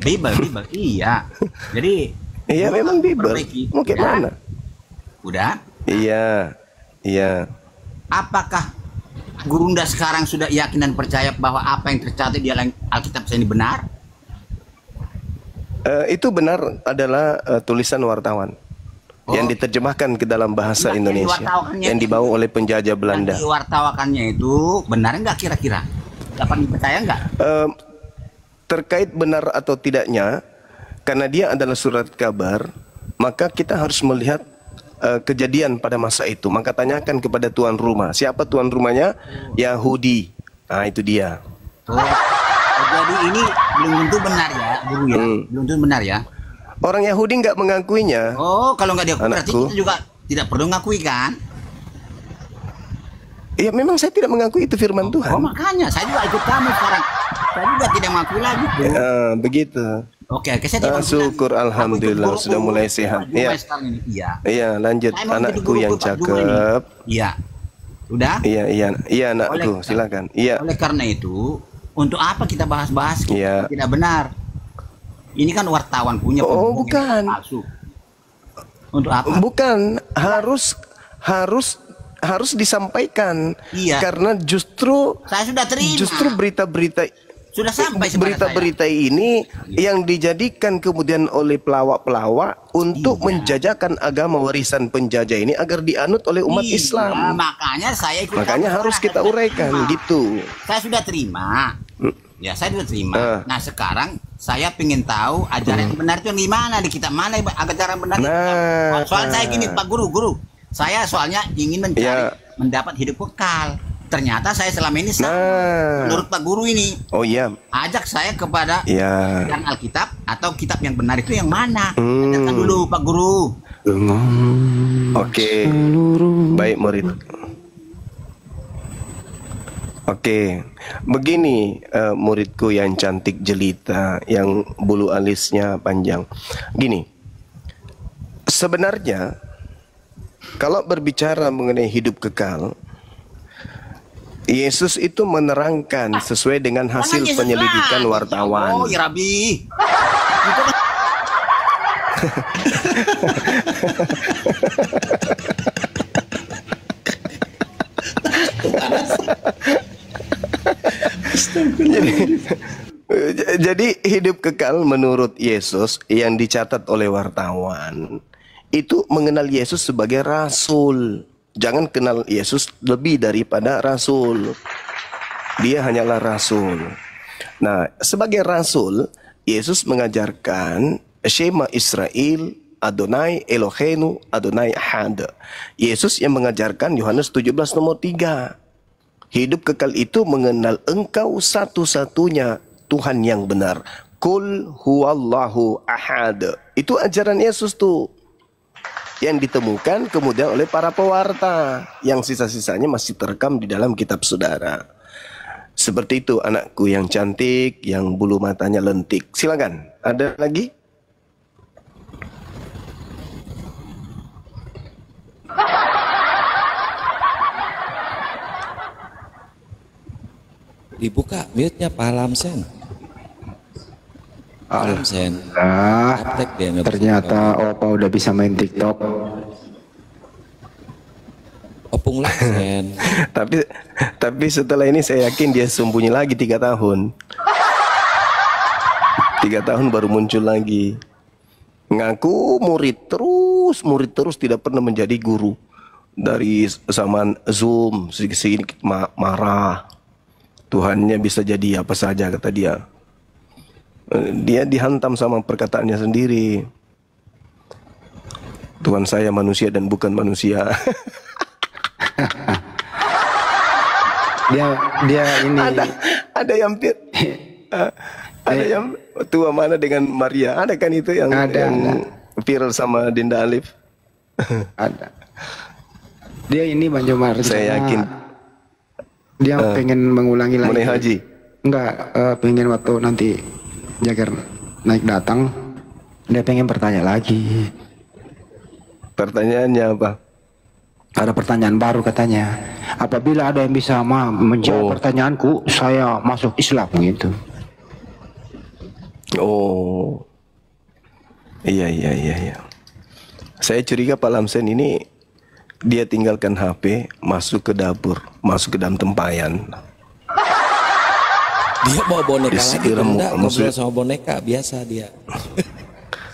Bibel, iya. Jadi iya memang Bibel. Mungkin mana? Udah? Iya. Apakah Guru Nda sekarang sudah yakin dan percaya bahwa apa yang tercatat di Alkitab ini benar? Itu benar, adalah tulisan wartawan yang diterjemahkan ke dalam bahasa Indonesia yang dibawa oleh penjajah Belanda. Wartawakannya itu benar nggak kira-kira? Dapat dipercaya nggak? Terkait benar atau tidaknya, karena dia adalah surat kabar, maka kita harus melihat kejadian pada masa itu. Maka tanyakan kepada tuan rumah. Siapa tuan rumahnya? Yahudi. Nah, itu dia. Jadi ini belum tentu benar ya, Guru ya. Belum tentu benar ya. Orang Yahudi nggak mengakuinya. Oh, kalau nggak diakui berarti kita juga tidak perlu ngakui kan? Iya, memang saya tidak mengakui itu firman Tuhan. Oh, makanya saya juga ikut kamu sekarang. Saya juga tidak mengakui lagi, Bro. Begitu. Oke, saya tidak syukur, alhamdulillah sudah mulai sehat. Iya, lanjut. Anakku yang cakep. Iya. Udah? Iya anakku, silakan. Iya. Oleh karena itu, untuk apa kita bahas-bahas tidak benar? Ini kan wartawan punya bukan palsu. Untuk apa? Bukan, harus disampaikan. Iya. Karena justru saya sudah terima. Justru berita-berita sudah sampai berita-berita ini yang dijadikan kemudian oleh pelawak-pelawak untuk menjajakan agama warisan penjajah ini agar dianut oleh umat Islam. Makanya saya ikut. Makanya harus kita uraikan gitu. Saya sudah terima. Ya, saya sudah terima. Nah, sekarang saya ingin tahu ajaran yang benar itu di mana, di kitab mana ajaran benar. Soal saya gini, Pak Guru. Saya soalnya ingin mencari mendapat hidup kekal. Ternyata saya selama ini salah. Menurut Pak Guru ini. Oh iya. Ajak saya kepada yang Alkitab atau kitab yang benar itu yang mana? Ajarkan dulu Pak Guru. Oke. Baik murid. Oke, begini muridku yang cantik jelita, yang bulu alisnya panjang. Gini, sebenarnya kalau berbicara mengenai hidup kekal, Yesus itu menerangkan sesuai dengan hasil penyelidikan wartawan. Oh, ya Rabbi. Itu kan Jadi hidup kekal menurut Yesus yang dicatat oleh wartawan itu mengenal Yesus sebagai rasul. Jangan kenal Yesus lebih daripada rasul. Dia hanyalah rasul. Nah, sebagai rasul, Yesus mengajarkan Shema Israel, Adonai Eloheinu, Adonai Ahad. Yesus yang mengajarkan Yohanes 17 nomor 3. Hidup kekal itu mengenal Engkau satu-satunya Tuhan yang benar. Qul huwallahu ahad. Itu ajaran Yesus tuh. Yang ditemukan kemudian oleh para pewarta. Yang sisa-sisanya masih terekam di dalam kitab saudara. Seperti itu anakku yang cantik, yang bulu matanya lentik. Silakan. Ada lagi? Dibuka mute-nya Pak Lamsen. Pak Lamsen. Ternyata Opa udah bisa main TikTok. Opung Lamsen. tapi setelah ini saya yakin dia sembunyi lagi 3 tahun. 3 tahun baru muncul lagi. Ngaku murid terus tidak pernah menjadi guru. Dari zaman Zoom sedikit marah. Tuhannya bisa jadi apa saja kata dia. Dia dihantam sama perkataannya sendiri. Tuhan saya manusia dan bukan manusia. dia ini ada yang ada yang tua mana dengan Maria, ada kan itu yang viral sama Dinda Alif. Ada. Dia ini Bang Jomar. Saya yakin dia pengen mengulangi lagi. Mulai haji. Enggak, pengen waktu nanti Jagger naik datang, dia pengen bertanya lagi. Pertanyaannya apa? Ada pertanyaan baru katanya. Apabila ada yang bisa menjawab pertanyaanku, saya masuk Islam gitu. Oh, iya. Saya curiga Pak Lamsen ini dia tinggalkan HP, masuk ke dapur, masuk ke dalam tempayan. Dia bawa boneka lagi, benda ngobrol maksudnya sama boneka biasa dia.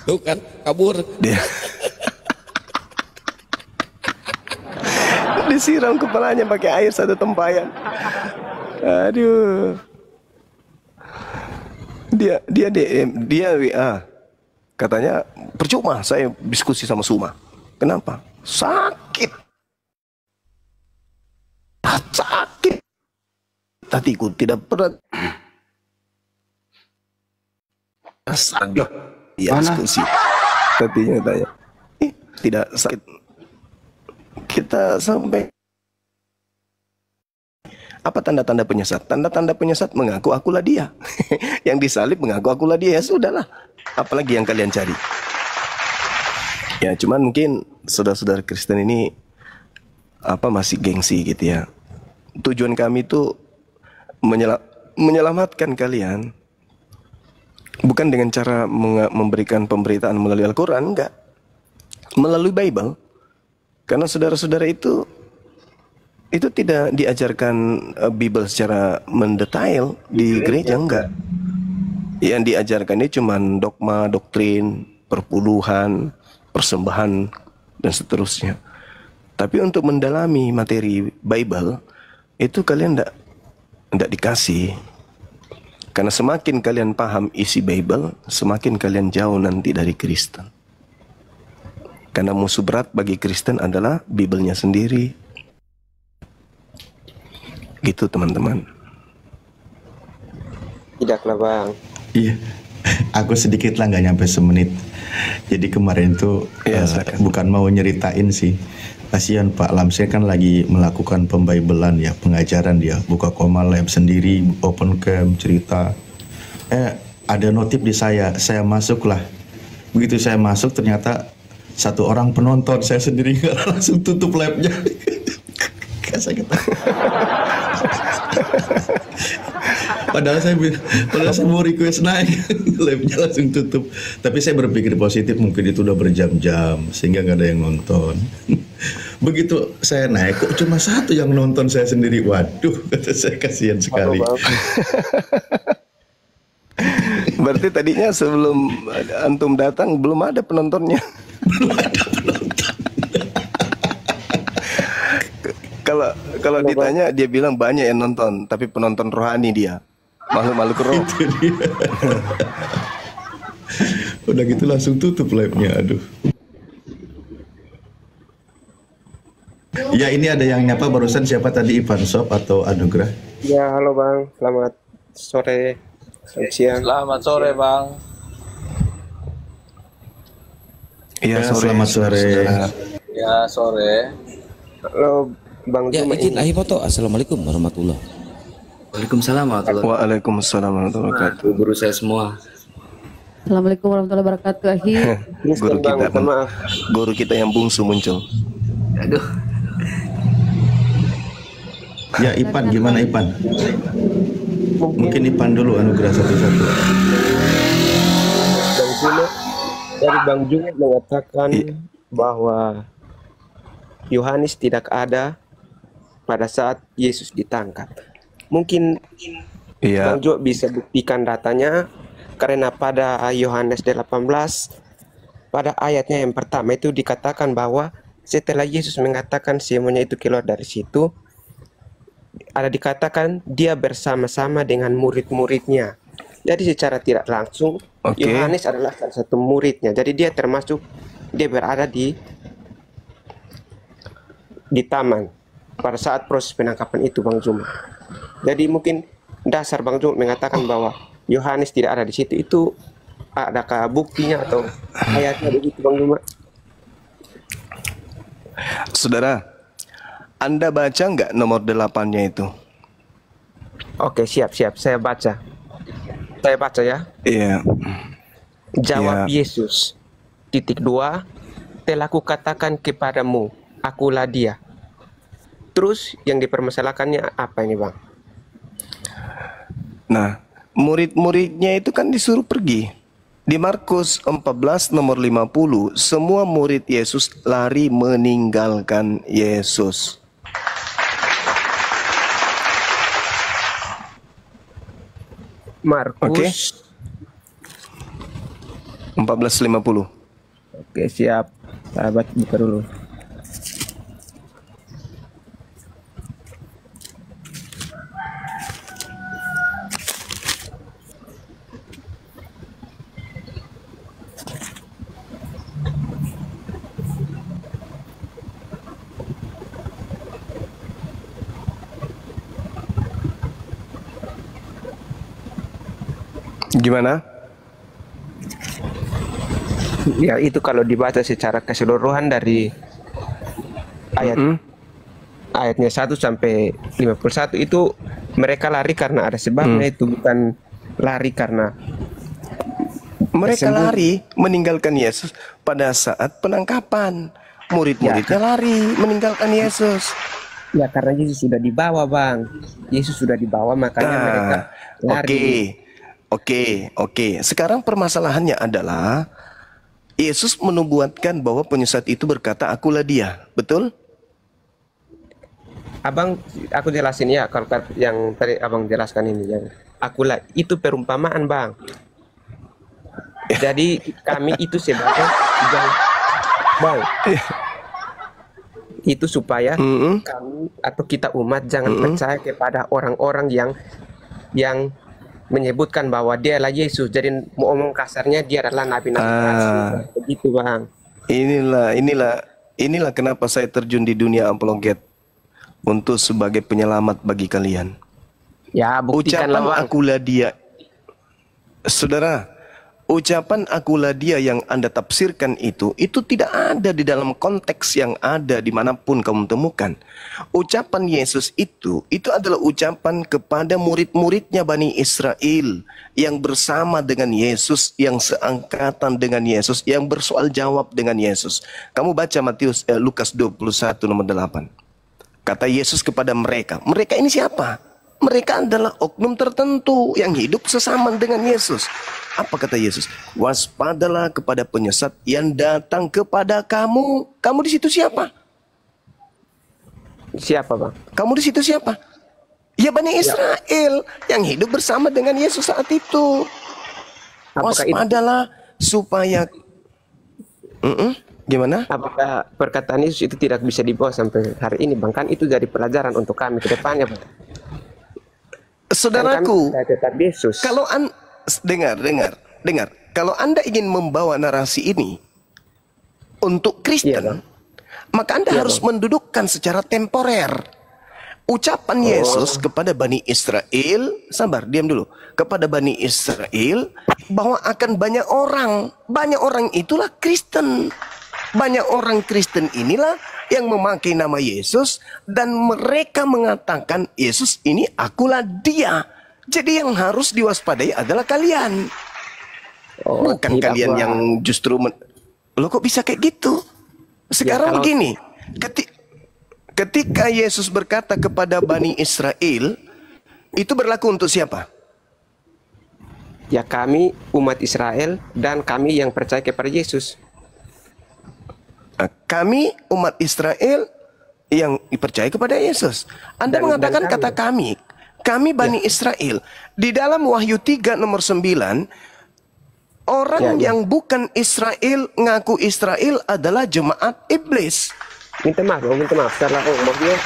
Tuh kan kabur. Dia disiram kepalanya pakai air satu tempayan. Aduh. Dia WA. Katanya percuma saya diskusi sama Suma. Kenapa? Sakit. Hatiku tidak pernah sakit. Ya diskusi. Hatinya tanya. Tidak sakit. Kita sampai apa tanda-tanda penyesat? Tanda-tanda penyesat mengaku akulah dia. Yang disalib mengaku akulah dia. Ya sudahlah. Apalagi yang kalian cari? Ya cuman mungkin saudara-saudara Kristen ini masih gengsi gitu ya. Tujuan kami itu menyelamatkan kalian. Bukan dengan cara memberikan pemberitaan melalui Al-Quran, enggak. Melalui Bible. Karena saudara-saudara itu tidak diajarkan Bible secara mendetail di gereja, enggak. Yang diajarkan ini cuma dogma, doktrin, perpuluhan, persembahan, dan seterusnya. Tapi untuk mendalami materi Bible, itu kalian enggak dikasih. Karena semakin kalian paham isi Bible, semakin kalian jauh nanti dari Kristen. Karena musuh berat bagi Kristen adalah Bible-nya sendiri. Gitu teman-teman. Tidaklah Bang. Iya, aku sedikit lah nggak nyampe semenit. Jadi kemarin tuh bukan mau nyeritain sih. Kasihan Pak Lamsen kan lagi melakukan pembaibelan ya, pengajaran dia. Buka koma lab sendiri, open cam, cerita. Ada notif di saya masuk lah. Begitu saya masuk ternyata satu orang penonton, saya sendiri langsung tutup labnya. saya kata. Padahal saya mau request naik, live-nya langsung tutup. Tapi saya berpikir positif, mungkin itu udah berjam-jam sehingga nggak ada yang nonton. Begitu saya naik, kok cuma satu yang nonton, saya sendiri. Waduh, kata saya, kasihan sekali. Berarti tadinya sebelum antum datang belum ada penontonnya. Belum ada penonton. Kalau ditanya dia bilang banyak yang nonton, tapi penonton rohani dia. Makhluk-makhluk roh. Itu dia. Udah gitu langsung tutup live-nya, aduh. Ya, ini ada yang nyapa barusan, siapa tadi, Ivan Shop atau Anugrah? Ya, halo Bang, selamat sore, selamat siang. Selamat sore Bang. Iya, ya, selamat sore. Ya, sore. Halo Bang Ya, Zuma. izin lahir foto. Assalamualaikum warahmatullahi. Waalaikumsalam warahmatullahi wabarakatuh. Waalaikumsalam warahmatullahi wabarakatuh. Guru saya semua. Assalamualaikum warahmatullahi wabarakatuh. Guru kita yang bungsu muncul. Aduh. Ya, Ipan, gimana Ipan? Mungkin Ipan dulu, Anugrah satu-satu. Bang Zuma, dari Bang Zuma mengatakan bahwa Yohanes tidak ada pada saat Yesus ditangkap. Mungkin Bang Jo bisa buktikan datanya, karena pada Yohanes 18 pada ayatnya yang pertama itu dikatakan bahwa setelah Yesus mengatakan semuanya itu keluar dari situ, ada dikatakan dia bersama-sama dengan murid-muridnya. Jadi secara tidak langsung Yohanes adalah salah satu muridnya. Jadi dia termasuk, dia berada di taman pada saat proses penangkapan itu, Bang Zuma. Jadi mungkin dasar Bang Zuma mengatakan bahwa Yohanes tidak ada di situ, itu adakah buktinya atau ayatnya begitu, Bang Zuma? Saudara, Anda baca nggak nomor 8-nya itu? Oke, siap. Saya baca. Saya baca ya. Iya. Jawab Yesus. Titik 2. Telah kukatakan kepadamu, akulah dia. Terus yang dipermasalahkannya apa ini, Bang? Nah, murid-muridnya itu kan disuruh pergi. Di Markus 14 nomor 50, semua murid Yesus lari meninggalkan Yesus. Markus 14:50. Oke, siap. Sahabat buka dulu. Gimana? Ya, itu kalau dibaca secara keseluruhan dari ayatnya 1 sampai 51 itu mereka lari karena ada sebabnya, itu bukan lari karena mereka lari meninggalkan Yesus pada saat penangkapan. Murid-muridnya lari meninggalkan Yesus. Ya, karena Yesus sudah dibawa, Bang. Yesus sudah dibawa, makanya mereka lari. Oke. Sekarang permasalahannya adalah Yesus menubuatkan bahwa penyesat itu berkata, akulah dia. Betul? Abang, aku jelasin ya, kalau yang tadi Abang jelaskan ini, yang akulah itu perumpamaan, Bang. Jadi kami itu sebagai Bang, itu supaya kami atau kita umat jangan percaya kepada orang-orang yang menyebutkan bahwa dia adalah Yesus. Jadi mau omong kasarnya dia adalah nabi-nabi palsu. Begitu, Bang. Inilah kenapa saya terjun di dunia apologet, untuk sebagai penyelamat bagi kalian. Ya, buktikanlah, Bang. Ucapan akulah dia. Saudara, ucapan akulah dia yang Anda tafsirkan itu tidak ada di dalam konteks yang ada dimanapun kamu temukan. Ucapan Yesus itu adalah ucapan kepada murid-muridnya Bani Israel yang bersama dengan Yesus, yang seangkatan dengan Yesus, yang bersoal jawab dengan Yesus. Kamu baca Lukas 21 nomor 8. Kata Yesus kepada mereka. Mereka ini siapa? Mereka adalah oknum tertentu yang hidup sesama dengan Yesus. Apa kata Yesus? Waspadalah kepada penyesat yang datang kepada kamu. Kamu di situ siapa? Siapa, Bang? Kamu di situ siapa? Ya, Bani Israel yang hidup bersama dengan Yesus saat itu. Waspadalah supaya gimana? Apakah perkataan Yesus itu tidak bisa dibawa sampai hari ini, Bang? Kan itu jadi pelajaran untuk kami ke depannya, Bang. Saudaraku, tetap Yesus. Kalau dengar. Kalau Anda ingin membawa narasi ini untuk Kristen, maka Anda harus mendudukkan secara temporer ucapan Yesus kepada Bani Israel. Sabar, diam dulu. Kepada Bani Israel bahwa akan banyak orang itulah Kristen. Banyak orang Kristen inilah yang memakai nama Yesus dan mereka mengatakan Yesus ini akulah dia. Jadi yang harus diwaspadai adalah kalian. Bukan kalian yang justru Loh, kok bisa kayak gitu? Sekarang begini, ketika Yesus berkata kepada Bani Israel, itu berlaku untuk siapa? Ya, kami umat Israel dan kami yang percaya kepada Yesus. Kami umat Israel yang percaya kepada Yesus. Anda mengatakan kata kami Bani Israel. Di dalam Wahyu 3 nomor 9, orang yang bukan Israel ngaku Israel adalah jemaat iblis. Minta maaf, salah maksudnya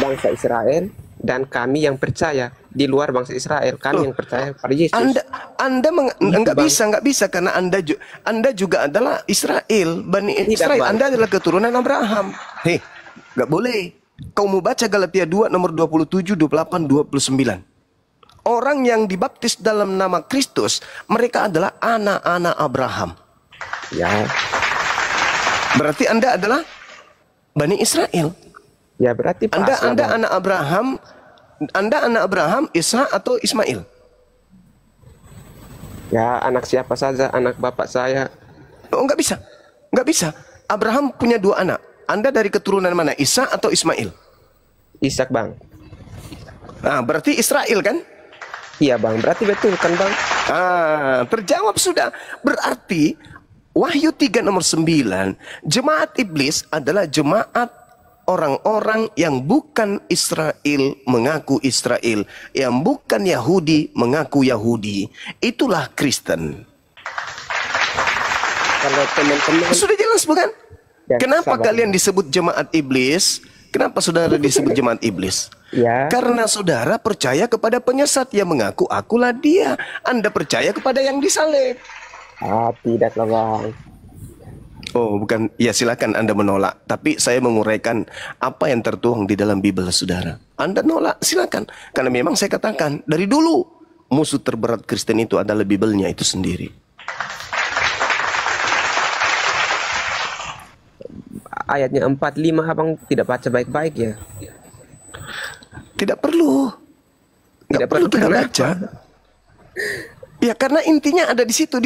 bangsa Israel dan kami yang percaya di luar bangsa Israel, kami yang percaya pada Yesus. Anda nggak bisa karena Anda juga adalah Israel, Bani Israel. Anda adalah keturunan Abraham. Hei, nggak boleh. Kau mau baca Galatia 2 nomor 27, 28, 29. Orang yang dibaptis dalam nama Kristus, mereka adalah anak-anak Abraham. Ya. Berarti Anda adalah Bani Israel. Ya, berarti Anda anak Abraham. Anda anak Abraham, Ishak atau Ismail? Ya, anak siapa saja, anak bapak saya. Oh, nggak bisa. Abraham punya 2 anak. Anda dari keturunan mana, Ishak atau Ismail? Ishak, Bang. Nah, berarti Israel kan? Iya, Bang. Berarti betul kan, Bang? Terjawab sudah. Berarti Wahyu 3 nomor 9, jemaat iblis adalah jemaat orang-orang yang bukan Israel mengaku Israel, yang bukan Yahudi mengaku Yahudi. Itulah Kristen. Kalau teman-teman sudah jelas bukan? Ya, kenapa sabar. kalian disebut jemaat iblis? Kenapa saudara disebut jemaat iblis? Ya. Karena saudara percaya kepada penyesat yang mengaku akulah dia. Anda percaya kepada yang disalib. Tidaklah, Bang. Oh, bukan. Ya, silakan Anda menolak. Tapi saya menguraikan apa yang tertuang di dalam Bible, saudara. Anda nolak, silakan. Karena memang saya katakan dari dulu musuh terberat Kristen itu adalah Bible-nya itu sendiri. Ayatnya 45 abang tidak baca baik-baik ya? Tidak perlu. Tidak perlu kita baca. Ya, karena intinya ada di situ.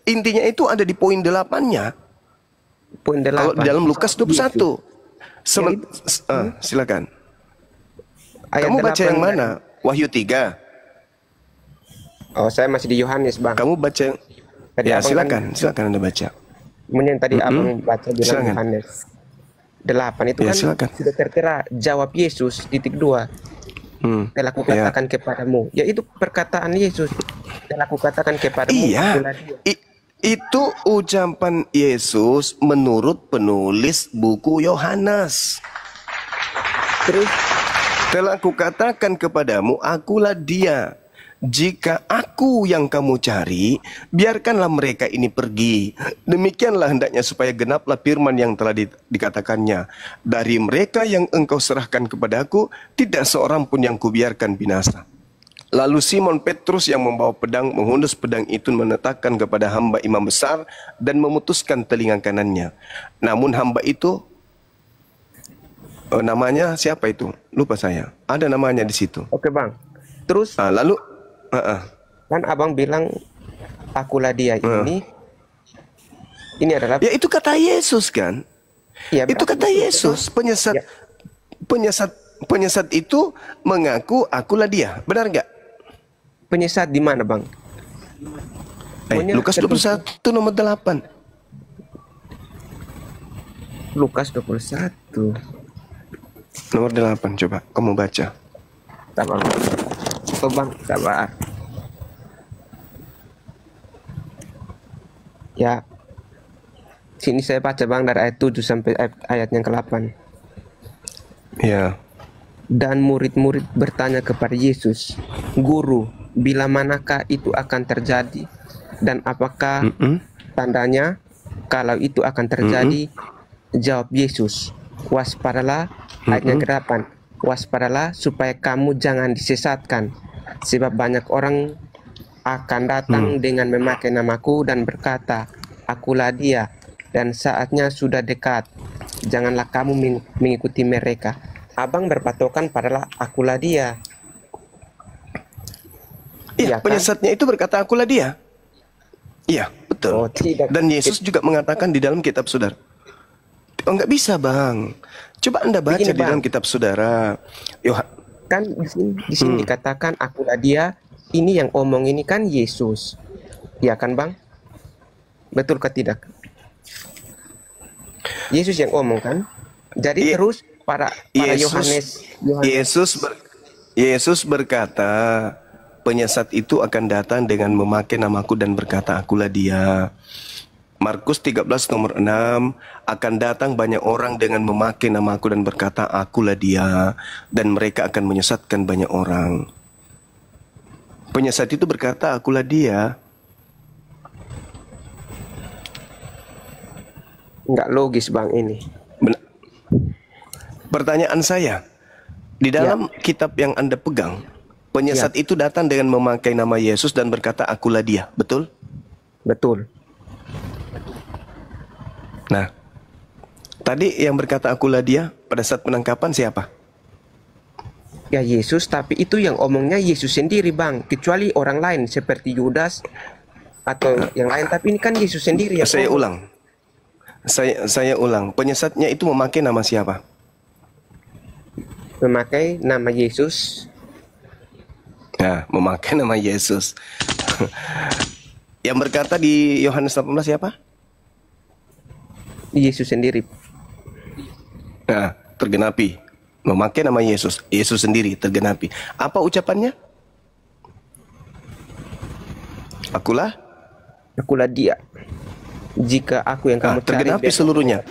Intinya itu ada di poin 8-nya. Poin 8. Kalau di dalam Lukas 21. Silakan. Ayat Kamu baca 8, yang mana? Wahyu 3. Oh, saya masih di Yohanes, Bang. Kamu baca. Tadi Ya, silakan. Kan, silakan Anda baca. Yang tadi abang baca di dalam Yohanes 8 itu kan sudah tertera jawab Yesus titik 2. Telah kukatakan kepadamu. Ya, itu perkataan Yesus. Telah kukatakan kepadamu. Iya. Itu ucapan Yesus menurut penulis buku Yohanes. Terus, telah kukatakan kepadamu, akulah dia. Jika aku yang kamu cari, biarkanlah mereka ini pergi. Demikianlah hendaknya supaya genaplah firman yang telah dikatakannya. Dari mereka yang engkau serahkan kepadaku, tidak seorang pun yang kubiarkan binasa. Lalu Simon Petrus yang membawa pedang menghunus pedang itu menetapkan kepada hamba imam besar dan memutuskan telinga kanannya. Namun hamba itu, namanya siapa itu? Lupa saya. Ada namanya di situ. Oke, Bang. Terus lalu kan abang bilang akulah dia ini adalah ya itu kata Yesus kan? Ya, itu kata Yesus, penyesat. Penyesat itu mengaku akulah dia. Benar nggak? Penyesat di mana, Bang? Lukas 21 nomor 8. Lukas 21 nomor 8, coba kamu baca. Sabar, Bang, sabar. Ya, sini saya baca, Bang, dari ayat 7 sampai ayat yang ke-8. Ya. Dan murid-murid bertanya kepada Yesus, Guru, bila manakah itu akan terjadi? Dan apakah tandanya kalau itu akan terjadi? Jawab Yesus, waspadalah, ayat yang ke-8, waspadalah supaya kamu jangan disesatkan, sebab banyak orang akan datang dengan memakai namaku dan berkata, akulah dia, dan saatnya sudah dekat. Janganlah kamu mengikuti mereka. Abang berpatokan padalah akulah dia. Iya, penyesatnya itu berkata akulah dia. Iya, betul. Oh, tidak. Dan Yesus juga mengatakan di dalam kitab saudara. Oh, nggak bisa, Bang. Coba Anda baca Begini, di dalam kitab saudara. Kan di sini dikatakan akulah dia. Ini yang omong ini kan Yesus. Ya kan, Bang? Betul ke tidak? Yesus yang omong kan? Jadi terus para Yesus berkata, penyesat itu akan datang dengan memakai namaku dan berkata akulah dia. Markus 13 nomor 6, akan datang banyak orang dengan memakai namaku dan berkata akulah dia, dan mereka akan menyesatkan banyak orang. Penyesat itu berkata akulah dia. Enggak logis, Bang, ini. Pertanyaan saya, di dalam kitab yang Anda pegang, penyesat itu datang dengan memakai nama Yesus dan berkata akulah dia, betul? Betul. Nah, tadi yang berkata akulah dia pada saat penangkapan siapa? Ya Yesus, tapi itu yang omongnya Yesus sendiri, Bang. Kecuali orang lain seperti Yudas atau yang lain, tapi ini kan Yesus sendiri yang Saya omong. ulang. Saya ulang. Penyesatnya itu memakai nama siapa? Memakai nama Yesus. Nah, memakai nama Yesus. Yang berkata di Yohanes 18 siapa? Yesus sendiri. Nah, tergenapi. Memakai nama Yesus. Yesus sendiri tergenapi. Apa ucapannya? Akulah dia. Jika aku yang kamu cari, tergenapi seluruhnya.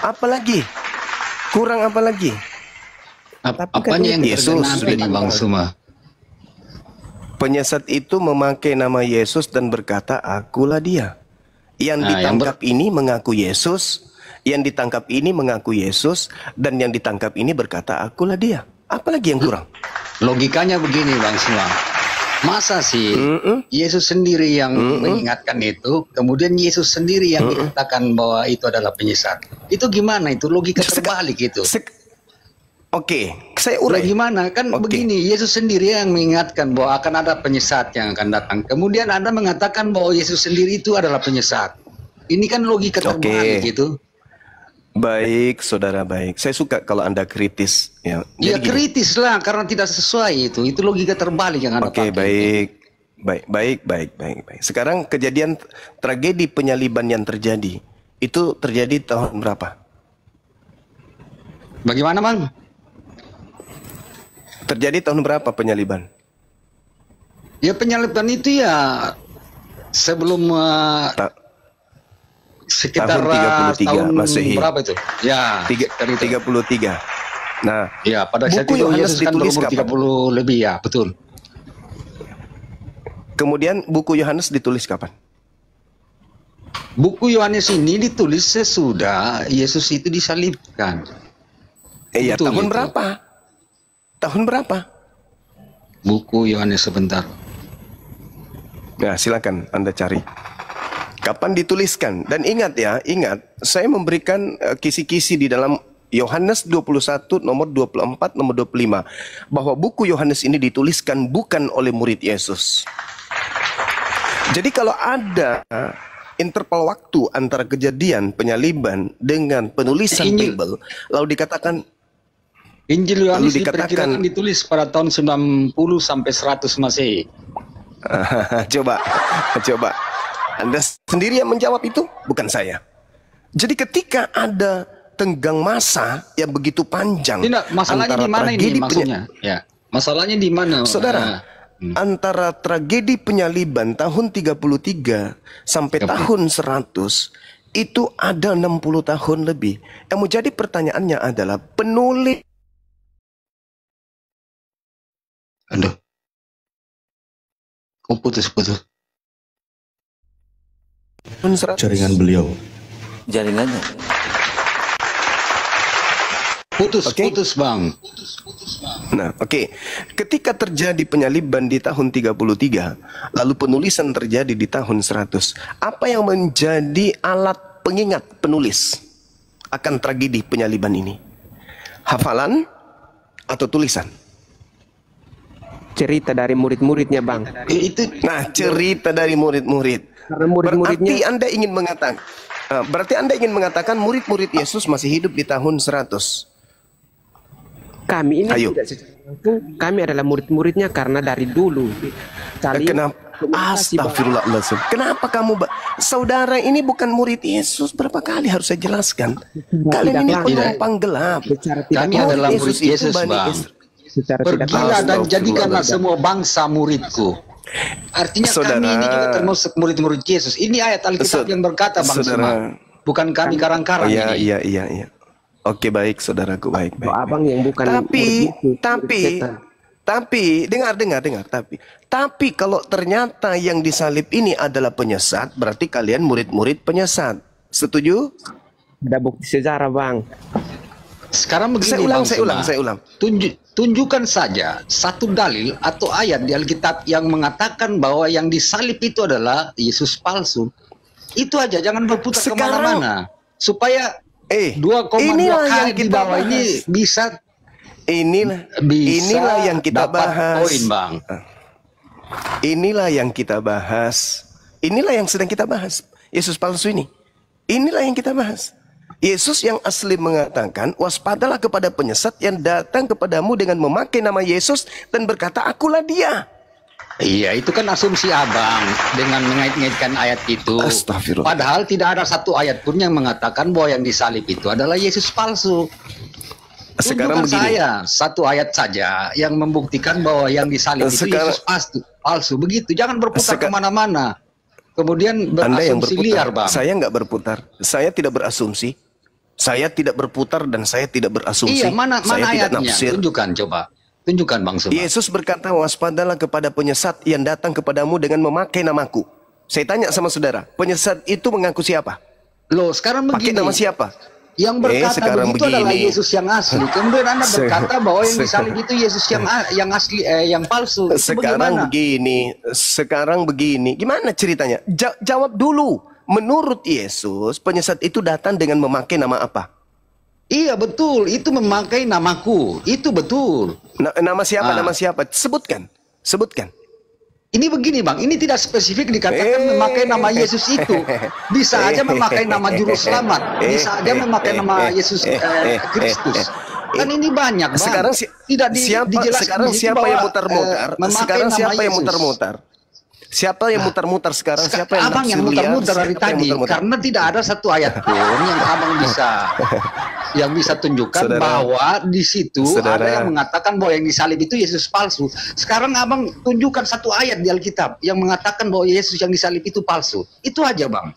Apalagi? Kurang apa lagi? Apanya yang tergenapi nih, Bang Suma? Penyesat itu memakai nama Yesus dan berkata, akulah dia. Yang ditangkap ini mengaku Yesus, yang ditangkap ini mengaku Yesus, dan yang ditangkap ini berkata, akulah dia. Apalagi yang kurang? Logikanya begini, Bang Suma. Masa sih Yesus sendiri yang mengingatkan itu, kemudian Yesus sendiri yang dikatakan bahwa itu adalah penyesat. Itu gimana? Itu logika terbalik itu. Oke, saya urai. Gimana? Kan begini, Yesus sendiri yang mengingatkan bahwa akan ada penyesat yang akan datang. Kemudian Anda mengatakan bahwa Yesus sendiri itu adalah penyesat. Ini kan logika terbalik gitu. Baik, saudara, baik. Saya suka kalau Anda kritis. Ya, ya kritis lah, karena tidak sesuai itu. Itu logika terbalik yang Anda pakai. Baik. Sekarang kejadian tragedi penyaliban yang terjadi, itu terjadi tahun berapa? Bagaimana, Bang? Terjadi tahun berapa penyaliban? Ya penyaliban itu ya sebelum sekitar tahun 33 tahun Masehi. Berapa itu? Ya, 33. Nah, ya pada saat itu Yesus kan berumur 30 lebih ya, betul. Kemudian buku Yohanes ditulis kapan? Buku Yohanes ini ditulis sesudah Yesus itu disalibkan. Iya, tahun berapa? Tahun berapa? Buku Yohanes sebentar. Nah, silakan Anda cari. Kapan dituliskan? Dan ingat ya, saya memberikan kisi-kisi di dalam Yohanes 21 nomor 24 nomor 25 bahwa buku Yohanes ini dituliskan bukan oleh murid Yesus. Jadi kalau ada interval waktu antara kejadian penyaliban dengan penulisan Bible, lalu dikatakan Injil Lalu Yohanes dikatakan, diperkirakan ditulis pada tahun 90 sampai 100 Masehi. Coba. Anda sendiri yang menjawab itu, bukan saya. Jadi ketika ada tenggang masa yang begitu panjang, Tidak, masalahnya di mana ini maksudnya? Ya, masalahnya di mana? Saudara, antara tragedi penyaliban tahun 33 sampai tahun 100 itu ada 60 tahun lebih. Yang menjadi pertanyaannya adalah penulis. Aduh. Kok putus-putus? Jaringan beliau. Jaringannya. Putus Bang. Nah, oke. Ketika terjadi penyaliban di tahun 33, lalu penulisan terjadi di tahun 100. Apa yang menjadi alat pengingat penulis akan tragedi penyaliban ini? Hafalan atau tulisan? Cerita dari murid-muridnya, Bang. Nah, cerita dari murid-murid. Berarti Anda ingin mengatakan murid-murid Yesus masih hidup di tahun 100. Kami ini tidak secara langsung, kami adalah murid-muridnya karena dari dulu. Kenapa? Astagfirullahaladzim. Kenapa kamu, saudara ini bukan murid Yesus? Berapa kali harus saya jelaskan? Kalian ini penumpang gelap. Kami adalah murid Yesus, Bang. Pergilah dan jadikanlah semua bangsa muridku. Artinya kami ini juga termasuk murid-murid Yesus. Ini ayat Alkitab yang berkata, Bang Sema. Bukan kami karang-karang ini. Iya. Oke, baik, saudaraku, baik. Abang yang bukan. Tapi dengar. Tapi kalau ternyata yang disalib ini adalah penyesat, berarti kalian murid-murid penyesat. Setuju? Ada bukti sejarah, Bang. Sekarang begini, saya ulang. Tunjukkan saja satu dalil atau ayat di Alkitab yang mengatakan bahwa yang disalib itu adalah Yesus palsu. Itu aja, jangan berputar kemana-mana. Supaya 2,2 kali di bawah ini bisa inilah yang kita bahas. Poin, Bang. Inilah yang kita bahas. Inilah yang sedang kita bahas. Yesus palsu ini. Inilah yang kita bahas. Yesus yang asli mengatakan, waspadalah kepada penyesat yang datang kepadamu dengan memakai nama Yesus dan berkata, akulah dia. Iya, itu kan asumsi abang dengan mengait-ngaitkan ayat itu. Padahal tidak ada satu ayat pun yang mengatakan bahwa yang disalib itu adalah Yesus palsu. Sekarang begini. Saya satu ayat saja yang membuktikan bahwa yang disalib itu Yesus palsu. Begitu, jangan berputar kemana-mana. Kemudian berasumsi liar, Bang. Saya nggak berputar. Saya tidak berasumsi. Saya tidak berputar dan saya tidak berasumsi. Iya, mana ayatnya? Nafsir. Tunjukkan, coba. Tunjukkan, Bang Sema. Yesus berkata, waspadalah kepada penyesat yang datang kepadamu dengan memakai namaku. Saya tanya sama saudara, penyesat itu mengaku siapa? Loh, sekarang begini. Pakai nama siapa? Yang berkata begitu adalah Yesus yang asli. Kemudian Anda berkata bahwa yang disalib itu Yesus yang asli, yang palsu. Itu Sekarang begini. Gimana ceritanya? Jawab dulu. Menurut Yesus, penyesat itu datang dengan memakai nama apa? Iya, betul. Itu memakai namaku. Itu betul. Nama siapa? Nama siapa? Sebutkan. Ini begini, Bang, ini tidak spesifik dikatakan memakai nama Yesus itu. Bisa aja memakai nama juru selamat, bisa aja memakai nama Yesus Kristus. Kan ini banyak, Bang. Sekarang dijelaskan siapa yang mutar-mutar? Sekarang siapa yang mutar-mutar? Siapa yang mutar-mutar sekarang? Siapa yang abang yang mutar-mutar dari tadi? Karena tidak ada satu ayat pun yang abang bisa tunjukkan bahwa di situ ada yang mengatakan bahwa yang disalib itu Yesus palsu. Sekarang abang tunjukkan satu ayat di Alkitab yang mengatakan bahwa Yesus yang disalib itu palsu. Itu aja, Bang.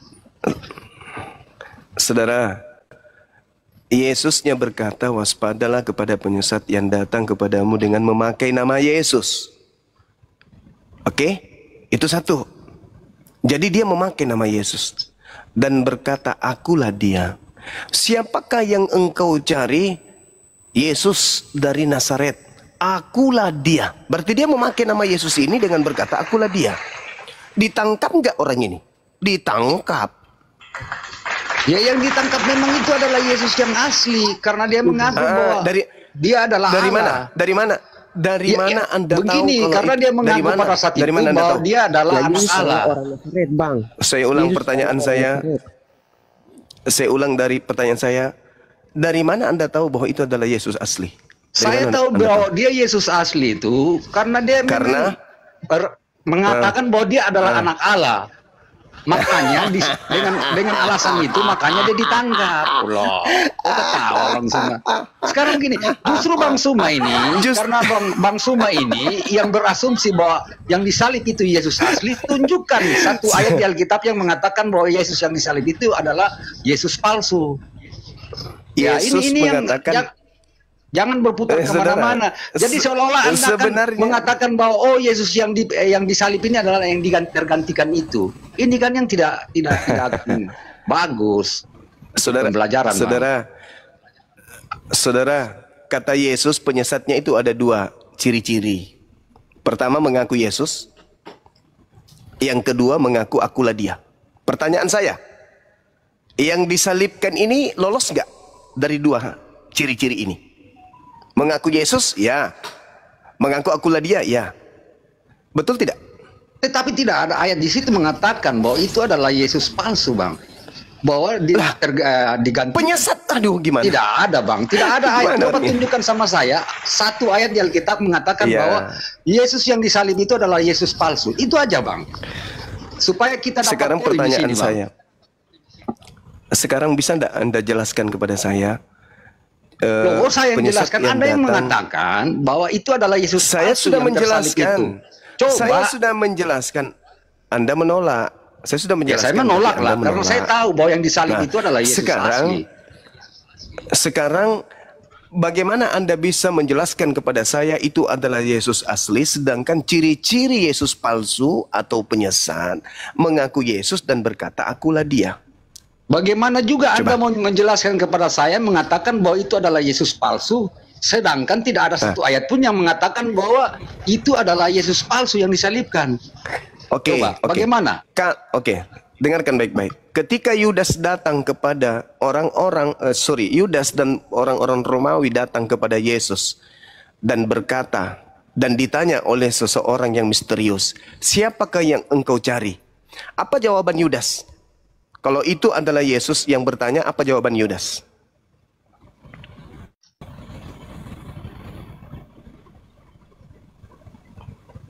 Saudara, Yesusnya berkata, waspadalah kepada penyesat yang datang kepadamu dengan memakai nama Yesus. Oke? Itu satu. Jadi dia memakai nama Yesus dan berkata, akulah dia. Siapakah yang engkau cari? Yesus dari Nazaret. Akulah dia. Berarti dia memakai nama Yesus ini dengan berkata, akulah dia. Ditangkap nggak orang ini? Ditangkap. Ya, yang ditangkap memang itu adalah Yesus yang asli, karena dia mengaku bahwa dia adalah Allah. Dari mana? Dari mana Anda begini, tahu? Karena dia mengaku pada saat itu bahwa dia adalah anak Allah. Bang. Saya ulang pertanyaan saya. Saya ulang dari pertanyaan saya. Dari mana Anda tahu bahwa itu adalah Yesus asli? Saya tahu bahwa dia Yesus asli itu karena dia mengatakan bahwa dia adalah anak Allah. Makanya dengan alasan itu makanya dia ditangkap. Loh, kita tahu Bang Suma. Sekarang gini, justru Bang Suma ini karena Bang Suma ini yang berasumsi bahwa yang disalib itu Yesus asli, tunjukkan satu ayat di Alkitab yang mengatakan bahwa Yesus yang disalib itu adalah Yesus palsu. Ya, Yesus ini mengatakan, jangan berputar kemana-mana. Jadi seolah-olah Anda kan mengatakan bahwa Yesus yang disalib ini adalah yang tergantikan itu. Ini kan yang tidak bagus. Pembelajaran. Saudara, kata Yesus penyesatnya itu ada 2 ciri-ciri. Pertama mengaku Yesus, yang kedua mengaku akulah dia. Pertanyaan saya, yang disalibkan ini lolos nggak dari 2 ciri-ciri ini? Mengaku Yesus, ya. Mengaku akulah dia, ya. Betul tidak? Tetapi tidak ada ayat di situ mengatakan bahwa itu adalah Yesus palsu, Bang. Bahwa diganti. Penyesat, aduh gimana? Tidak ada, Bang. Tidak ada ayat. Coba tunjukkan sama saya satu ayat di Alkitab mengatakan bahwa Yesus yang disalib itu adalah Yesus palsu. Itu aja, Bang. Supaya kita dapat. Sekarang pertanyaan saya. Sekarang bisa enggak Anda jelaskan kepada saya? Saya yang jelaskan, Anda yang mengatakan bahwa itu adalah Yesus. Saya sudah menjelaskan. Saya sudah menjelaskan. Anda menolak. Saya sudah menjelaskan. Ya, saya menolak lah, karena saya tahu bahwa yang disalib itu adalah Yesus asli. Sekarang, bagaimana Anda bisa menjelaskan kepada saya itu adalah Yesus asli, sedangkan ciri-ciri Yesus palsu atau penyesat mengaku Yesus dan berkata, akulah dia. Bagaimana juga Anda mau menjelaskan kepada saya mengatakan bahwa itu adalah Yesus palsu, sedangkan tidak ada satu ayat pun yang mengatakan bahwa itu adalah Yesus palsu yang disalibkan. Oke, bagaimana? Dengarkan baik-baik. Ketika Yudas datang kepada Yudas dan orang-orang Romawi datang kepada Yesus dan berkata dan ditanya oleh seseorang yang misterius, siapakah yang engkau cari? Apa jawaban Yudas? Kalau itu adalah Yesus yang bertanya, apa jawaban Yudas?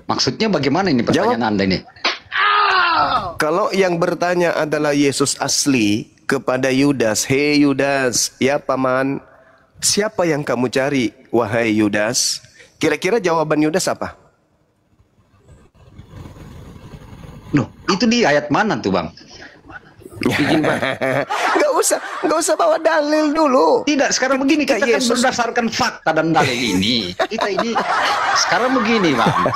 Maksudnya bagaimana ini pertanyaan Anda ini? Kalau yang bertanya adalah Yesus asli kepada Yudas, hei Yudas, ya paman, siapa yang kamu cari, wahai Yudas? Kira-kira jawaban Yudas apa? Loh, itu di ayat mana tuh, Bang? Nggak usah bawa dalil dulu. Tidak, sekarang begini, kita kan berdasarkan fakta dan dalil ini. Kita ini sekarang begini, Bang.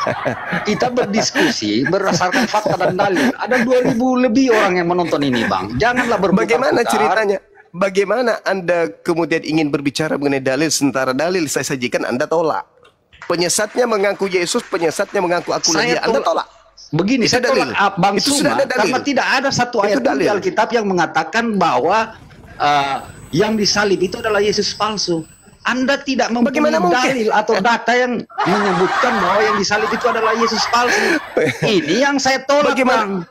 Kita berdiskusi berdasarkan fakta dan dalil. Ada 2000 lebih orang yang menonton ini, Bang. Janganlah berputar-putar. Bagaimana ceritanya? Bagaimana Anda kemudian ingin berbicara mengenai dalil, sementara dalil saya sajikan Anda tolak? Penyesatnya mengaku Yesus, penyesatnya mengaku akulah dia. Anda tolak. Begini, saya tolak Bang Suma karena tidak ada satu ayat di Alkitab yang mengatakan bahwa yang disalib itu adalah Yesus palsu. Anda tidak mempunyai dalil atau data yang menyebutkan bahwa yang disalib itu adalah Yesus palsu. Ini yang saya tolak, Bang.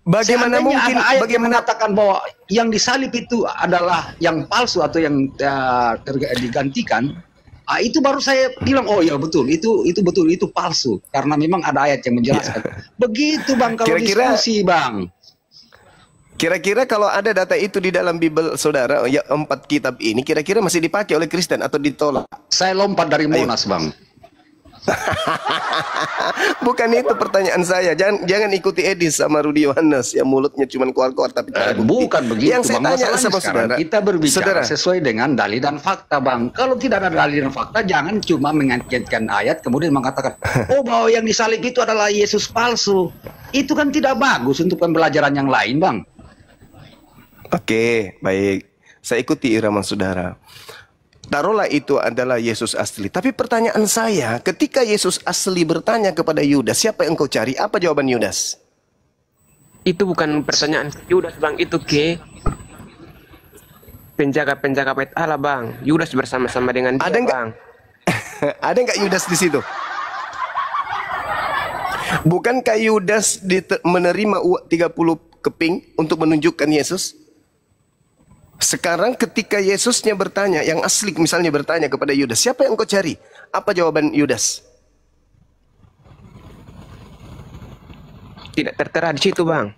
Bagaimana mungkin ada ayat yang mengatakan bahwa yang disalib itu adalah yang palsu atau yang digantikan? Itu baru saya bilang, oh ya betul, itu betul, itu palsu. Karena memang ada ayat yang menjelaskan. Begitu, Bang, kalau diskusi, Bang. Kira-kira kalau ada data itu di dalam Bible saudara, ya 4 kitab ini, kira-kira masih dipakai oleh Kristen atau ditolak? Saya lompat dari Monas, Bang. Bukan itu pertanyaan saya. Jangan ikuti Edis sama Rudi Yohanes yang mulutnya cuma keluar-keluar tapi bukan begitu. Yang saya tanya sama saudara, kita berbicara sesuai dengan dalil dan fakta, Bang. Kalau tidak ada dalil dan fakta, jangan cuma mengaitkan ayat kemudian mengatakan, oh bahwa yang disalib itu adalah Yesus palsu. Itu kan tidak bagus untuk pembelajaran yang lain, Bang. Oke, baik. Saya ikuti irama saudara. Taruhlah itu adalah Yesus asli. Tapi pertanyaan saya, ketika Yesus asli bertanya kepada Yudas, siapa yang kau cari? Apa jawaban Yudas? Itu bukan pertanyaan Yudas, Bang. Itu penjaga-penjaga bait Allah, Bang. Yudas bersama-sama dengan dia, Bang. Ada nggak Yudas di situ? Bukankah Yudas menerima 30 keping untuk menunjukkan Yesus? Sekarang ketika Yesusnya bertanya, yang asli misalnya bertanya kepada Yudas, siapa yang kau cari? Apa jawaban Yudas? Tidak tertera di situ, Bang.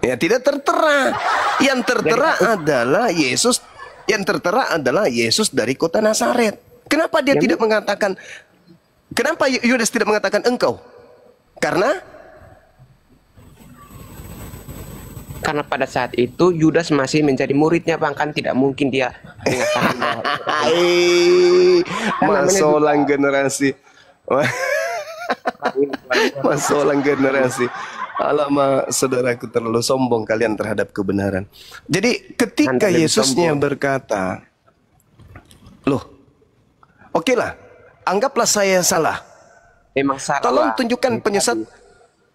Ya, tidak tertera. Yang tertera adalah Yesus. Yang tertera adalah Yesus dari kota Nazaret. Kenapa dia tidak mengatakan? Kenapa Yudas tidak mengatakan engkau? Karena pada saat itu Yudas masih menjadi muridnya, Bang, kan tidak mungkin dia mengatakan masolang generasi. Masolang generasi. Alamak, saudaraku, terlalu sombong kalian terhadap kebenaran. Jadi ketika Yesusnya berkata, loh, okelah, anggaplah saya salah. Memang salah. Tolong tunjukkan penyesat.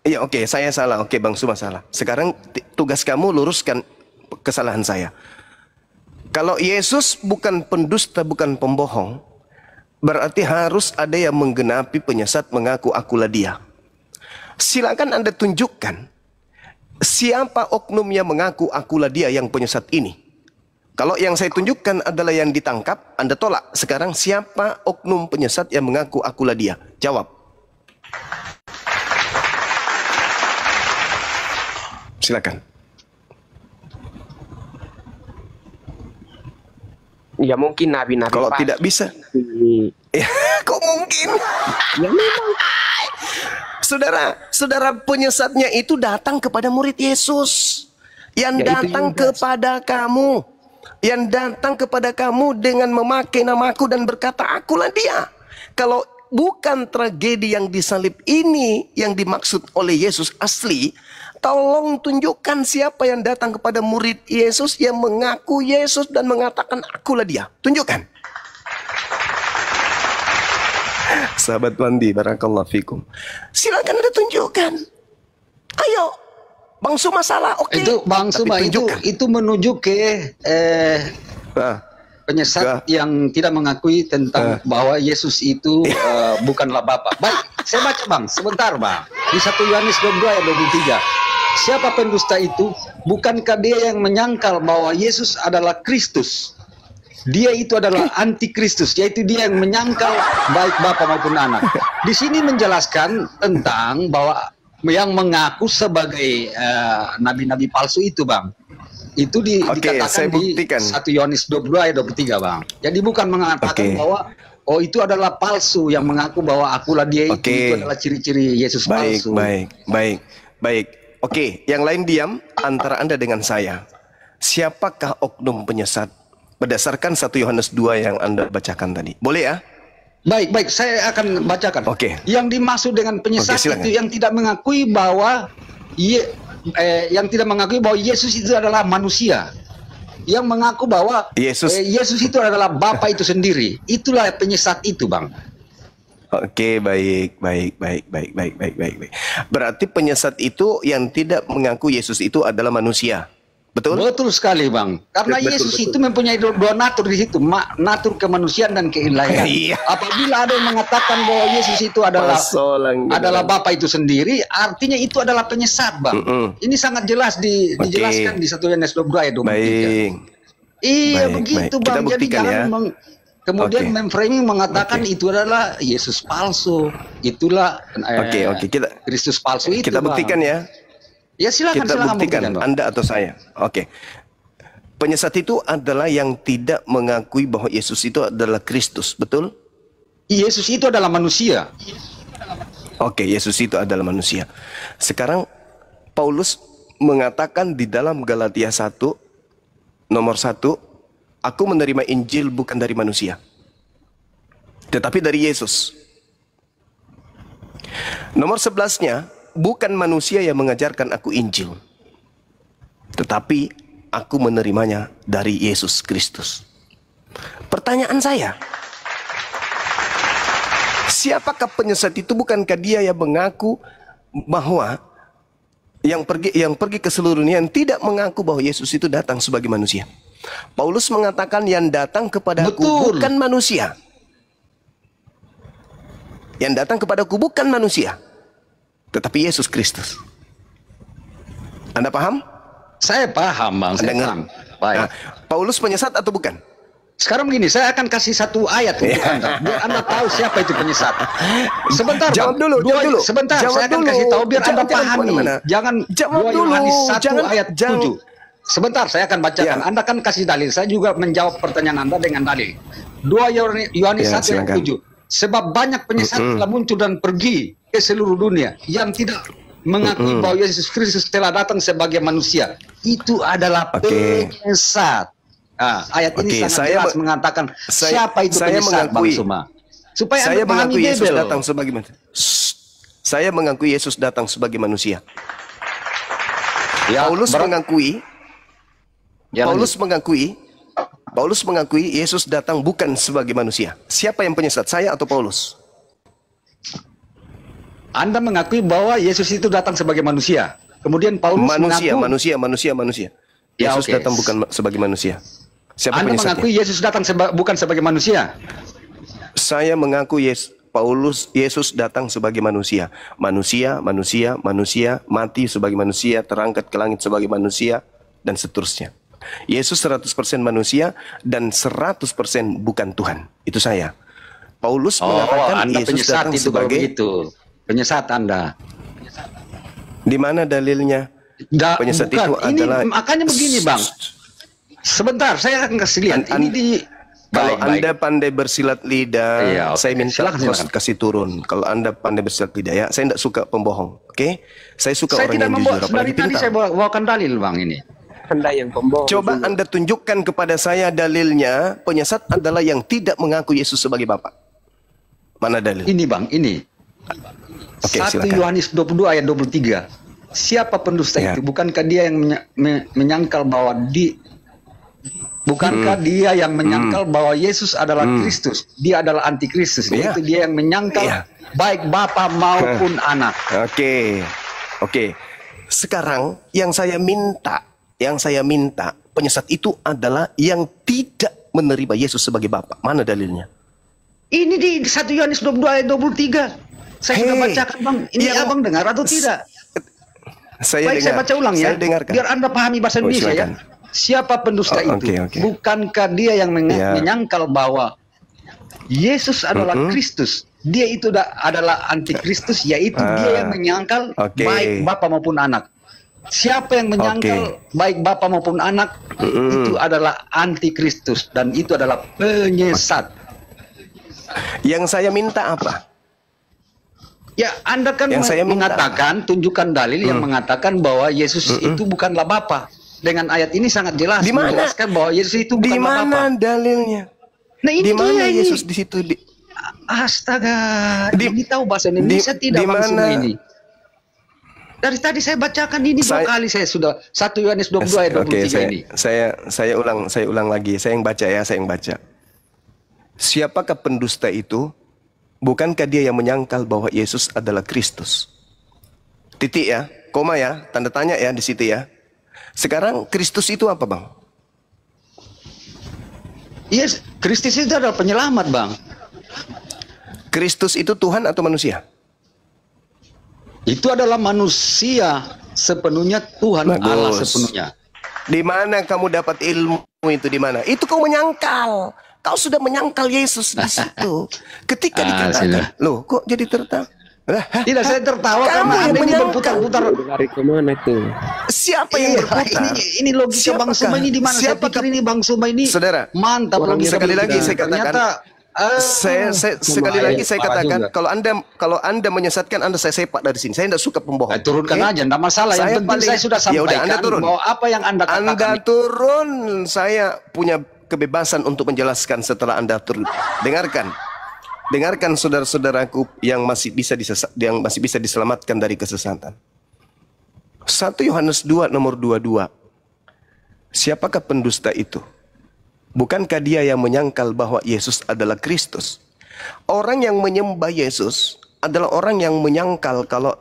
Iya, oke, saya salah. Oke, Bang Suma salah. Sekarang tugas kamu luruskan kesalahan saya. Kalau Yesus bukan pendusta, bukan pembohong, berarti harus ada yang menggenapi penyesat mengaku akulah dia. Silakan Anda tunjukkan siapa oknum yang mengaku akulah dia yang penyesat ini. Kalau yang saya tunjukkan adalah yang ditangkap, Anda tolak. Sekarang siapa oknum penyesat yang mengaku akulah dia? Jawab. Silakan. Ya mungkin nabi-nabi. Kalau tidak bisa, ya, kok mungkin? Ya memang. Saudara penyesatnya itu datang kepada murid Yesus, yang datang kepada kamu, yang datang kepada kamu dengan memakai namaku dan berkata, akulah dia. Kalau bukan tragedi yang disalib ini yang dimaksud oleh Yesus asli, tolong tunjukkan siapa yang datang kepada murid Yesus yang mengaku Yesus dan mengatakan akulah dia. Tunjukkan. Sahabat mandi, barakallahu fikum. Silakan Anda tunjukkan. Ayo. Bang Suma salah. Oke. Itu Bang Suma itu menuju ke penyesat yang tidak mengakui tentang bahwa Yesus itu bukanlah Bapa. Baik, saya baca, Bang. Sebentar, Bang. Di 1 Yohanes 22 ayat 23. Siapa pendusta itu? Bukankah dia yang menyangkal bahwa Yesus adalah Kristus? Dia itu adalah antikristus, yaitu dia yang menyangkal baik Bapa maupun Anak. Di sini menjelaskan tentang bahwa yang mengaku sebagai nabi-nabi palsu itu, Bang. Itu dikatakan di 1 Yohanes 22 ayat 23, Bang. Jadi bukan mengatakan bahwa oh itu adalah palsu, yang mengaku bahwa akulah dia itu adalah ciri-ciri Yesus palsu. Baik. Oke, yang lain diam antara Anda dengan saya. Siapakah oknum penyesat? Berdasarkan 1 Yohanes 2 yang Anda bacakan tadi. Boleh ya? Baik, saya akan bacakan. Yang dimaksud dengan penyesat itu yang tidak mengakui bahwa Yesus itu adalah manusia. Yang mengaku bahwa Yesus itu adalah Bapa itu sendiri. Itulah penyesat itu, Bang. Oke, baik. Berarti penyesat itu yang tidak mengaku Yesus itu adalah manusia. Betul? Betul sekali, Bang. Karena Yesus itu mempunyai dua natur di situ, natur kemanusiaan dan keilahian. Apabila ada yang mengatakan bahwa Yesus itu adalah Bapa itu sendiri, artinya itu adalah penyesat, Bang. Ini sangat jelas dijelaskan di 1 Yohanes 22 ayat 23. Iya, begitu, Bang. Jadi jangan kemudian memframing mengatakan itu adalah Yesus palsu. Itulah Kristus palsu itu, kita buktikan, Bang. Ya silakan, kita buktikan, Anda atau saya. Penyesat itu adalah yang tidak mengakui bahwa Yesus itu adalah Kristus, betul? Yesus itu adalah manusia. Yesus itu adalah manusia. Sekarang Paulus mengatakan di dalam Galatia 1 nomor 1, aku menerima Injil bukan dari manusia, tetapi dari Yesus. Nomor 11-nya, bukan manusia yang mengajarkan aku Injil, tetapi aku menerimanya dari Yesus Kristus. Pertanyaan saya, siapakah penyesat itu? Bukankah dia yang mengaku bahwa yang pergi ke seluruh dunia, yang tidak mengaku bahwa Yesus itu datang sebagai manusia? Paulus mengatakan yang datang kepadaku bukan manusia. Yang datang kepadaku bukan manusia, tetapi Yesus Kristus. Anda paham? Saya paham, Bang. baik. Nah, Paulus penyesat atau bukan? Sekarang begini, saya akan kasih satu ayat untuk Anda, biar Anda tahu siapa itu penyesat. Sebentar, jawab Bang. dulu, jawab dulu. Sebentar, jawab saya akan dulu. kasih tahu biar Anda Jangan pahami. kemana-mana. Jangan jawab 2 dulu. Yohanes 1 Jangan, ayat 7. Sebentar, saya akan bacakan. Anda kan kasih dalil. Saya juga menjawab pertanyaan Anda dengan dalil. 2 Yohanes 1 ayat 7. Sebab banyak penyesat telah muncul dan pergi ke seluruh dunia yang tidak mengakui bahwa Yesus Kristus telah datang sebagai manusia. Itu adalah penyesat. Nah, ayat ini sangat jelas mengatakan siapa itu penyesat, Bang Suma. Supaya saya Anda pahami mengakui Yesus Bible. datang sebagai manusia. Saya mengakui Yesus datang sebagai manusia. Ya, Paulus mengakui Yesus datang bukan sebagai manusia. Siapa yang penyesat, saya atau Paulus? Anda mengakui bahwa Yesus itu datang sebagai manusia. Kemudian Paulus manusia. Ya, Yesus datang bukan sebagai manusia. Siapa Anda penyesatnya? mengakui Yesus datang bukan sebagai manusia. Saya mengaku Yesus datang sebagai manusia. Manusia, mati sebagai manusia, terangkat ke langit sebagai manusia, dan seterusnya. Yesus 100% manusia dan 100% bukan Tuhan. Itu saya. Paulus mengatakan Anda Yesus penyesat datang itu sebagai penyesat Anda. Di mana dalilnya? Penyesat bukan. itu adalah makanya begini, Bang. Sebentar, saya akan kasih lihat. Ini di kalau Anda pandai bersilat lidah, saya minta silakan. kasih turun. Kalau Anda pandai bersilat lidah, ya, saya tidak suka pembohong. Oke? Saya suka orang yang jujur. Dari tadi saya bawakan dalil, Bang, ini. Anda yang pembohong. Coba Anda tunjukkan kepada saya dalilnya penyesat adalah yang tidak mengaku Yesus sebagai Bapa. Mana dalil? Ini, Bang, ini. Oke, 1 silakan. Yohanes 22 ayat 23. Siapa pendusta itu? Bukankah dia yang menyangkal bahwa bukankah dia yang menyangkal bahwa Yesus adalah Kristus? Dia adalah antikristus. Itu dia yang menyangkal baik Bapa maupun anak. Oke. Sekarang yang saya minta penyesat itu adalah yang tidak menerima Yesus sebagai Bapa. Mana dalilnya? Ini di 1 Yohanes 22 ayat 23. Saya sudah bacakan, Bang. Ini Abang dengar atau tidak? Saya Baik, saya baca ulang ya. Biar Anda pahami bahasa Indonesia ya. Siapa pendusta itu? Bukankah dia yang menyangkal bahwa Yesus adalah Kristus? Dia itu adalah antikristus, yaitu dia yang menyangkal baik Bapa maupun anak. Siapa yang menyangkal baik Bapa maupun anak, itu adalah antikristus dan itu adalah penyesat. Yang saya minta apa? Ya, Anda kan mengatakan, tunjukkan dalil yang mengatakan bahwa Yesus itu bukanlah Bapa. Dengan ayat ini sangat jelas menjelaskan bahwa Yesus itu bukanlah Bapa. Di mana dalilnya? Nah, ini di mana dia Yesus di situ? Astaga, ini tahu bahasa Indonesia tidak langsung ini. Dari tadi saya bacakan ini 2 kali saya sudah 1 Yohanes 22 ayat 23 ini. Saya ulang lagi. Saya yang baca. Siapakah pendusta itu? Bukankah dia yang menyangkal bahwa Yesus adalah Kristus? Titik ya, koma ya, tanda tanya ya di situ ya. Sekarang Kristus itu apa, Bang? Yes, Kristus itu adalah penyelamat, Bang. Kristus itu Tuhan atau manusia? Itu adalah manusia sepenuhnya, Tuhan Allah sepenuhnya. Di mana kamu dapat ilmu itu, di mana? Itu kau menyangkal. Kau sudah menyangkal Yesus di situ. Ketika dikatakan, loh kok jadi tertawa? Tidak, saya tertawa karena Anda ini berputar-putar. Dari kemana tuh? Siapa yang berputar? Ini logika Bang Suma ini di mana? Saya pikir ini Bang Suma ini mantap logika. Sekali lagi saya katakan, sekali lagi saya katakan, kalau anda menyesatkan, saya sepak dari sini. Saya tidak suka pembohong. Turunkan aja, tidak masalah. Yang penting saya sudah sampaikan bahwa apa yang Anda katakan. Anda turun, saya punya kebebasan untuk menjelaskan setelah Anda turun. Dengarkan saudara-saudaraku yang masih bisa diselamatkan dari kesesatan. 1 Yohanes 2 nomor 22. Siapakah pendusta itu? Bukankah dia yang menyangkal bahwa Yesus adalah Kristus? Orang yang menyembah Yesus adalah orang yang menyangkal kalau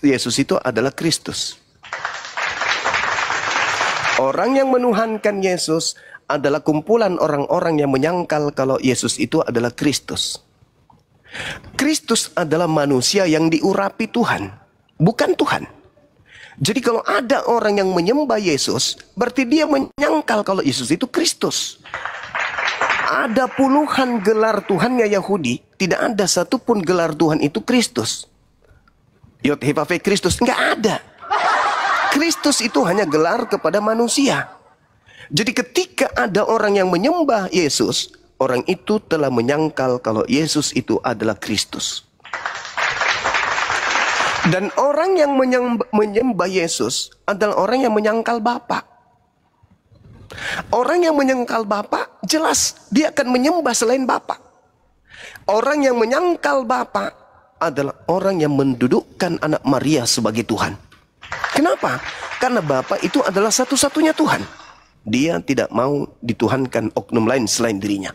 Yesus itu adalah Kristus. Orang yang menuhankan Yesus adalah kumpulan orang-orang yang menyangkal kalau Yesus itu adalah Kristus. Kristus adalah manusia yang diurapi Tuhan, bukan Tuhan. Jadi kalau ada orang yang menyembah Yesus, berarti dia menyangkal kalau Yesus itu Kristus. Ada puluhan gelar Tuhannya Yahudi, tidak ada satupun gelar Tuhan itu Kristus. Yod Heh Vav Heh Kristus, nggak ada. Kristus itu hanya gelar kepada manusia. Jadi ketika ada orang yang menyembah Yesus, orang itu telah menyangkal kalau Yesus itu adalah Kristus. Dan orang yang menyembah Yesus adalah orang yang menyangkal Bapa. Orang yang menyangkal Bapa, jelas dia akan menyembah selain Bapa. Orang yang menyangkal Bapa adalah orang yang mendudukkan anak Maria sebagai Tuhan. Kenapa? Karena Bapa itu adalah satu-satunya Tuhan. Dia tidak mau dituhankan oknum lain selain dirinya.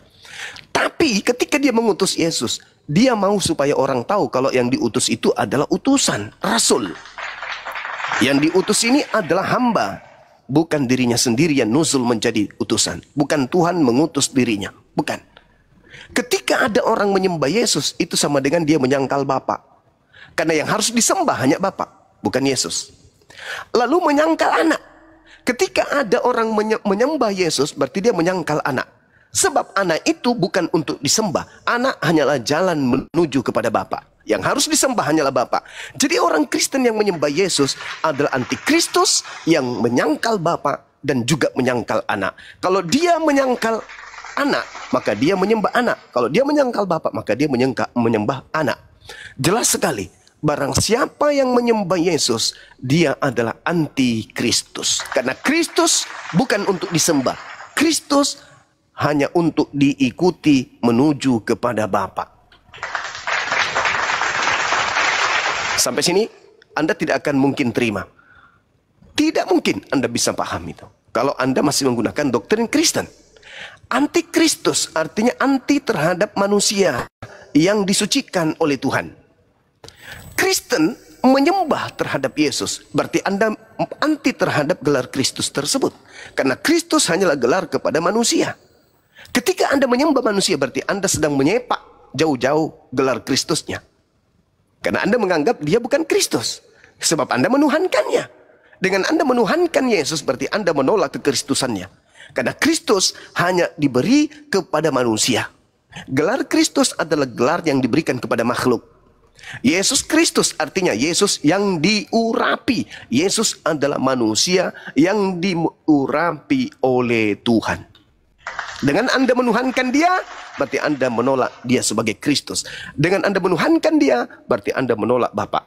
Tapi ketika dia mengutus Yesus, dia mau supaya orang tahu kalau yang diutus itu adalah utusan, rasul. Yang diutus ini adalah hamba, bukan dirinya sendiri yang nuzul menjadi utusan. Bukan Tuhan mengutus dirinya, bukan. Ketika ada orang menyembah Yesus, itu sama dengan dia menyangkal Bapa. Karena yang harus disembah hanya Bapa, bukan Yesus. Lalu menyangkal anak. Ketika ada orang menyembah Yesus, berarti dia menyangkal anak. Sebab anak itu bukan untuk disembah. Anak hanyalah jalan menuju kepada Bapa. Yang harus disembah hanyalah Bapa. Jadi orang Kristen yang menyembah Yesus adalah antikristus yang menyangkal Bapa dan juga menyangkal anak. Kalau dia menyangkal anak, maka dia menyembah anak. Kalau dia menyangkal Bapa, maka dia menyembah anak. Jelas sekali. Barang siapa yang menyembah Yesus, dia adalah antikristus. Karena Kristus bukan untuk disembah. Kristus hanya untuk diikuti menuju kepada Bapa. Sampai sini Anda tidak akan mungkin terima. Tidak mungkin Anda bisa paham itu kalau Anda masih menggunakan doktrin Kristen. Antikristus artinya anti terhadap manusia yang disucikan oleh Tuhan. Kristen menyembah terhadap Yesus, berarti Anda anti terhadap gelar Kristus tersebut. Karena Kristus hanyalah gelar kepada manusia. Ketika Anda menyembah manusia, berarti Anda sedang menyepak jauh-jauh gelar Kristusnya. Karena Anda menganggap dia bukan Kristus. Sebab Anda menuhankannya. Dengan Anda menuhankan Yesus, berarti Anda menolak kekristusannya. Karena Kristus hanya diberi kepada manusia. Gelar Kristus adalah gelar yang diberikan kepada makhluk. Yesus Kristus artinya Yesus yang diurapi. Yesus adalah manusia yang diurapi oleh Tuhan. Dengan Anda menuhankan dia, berarti Anda menolak dia sebagai Kristus. Dengan Anda menuhankan dia, berarti Anda menolak Bapa.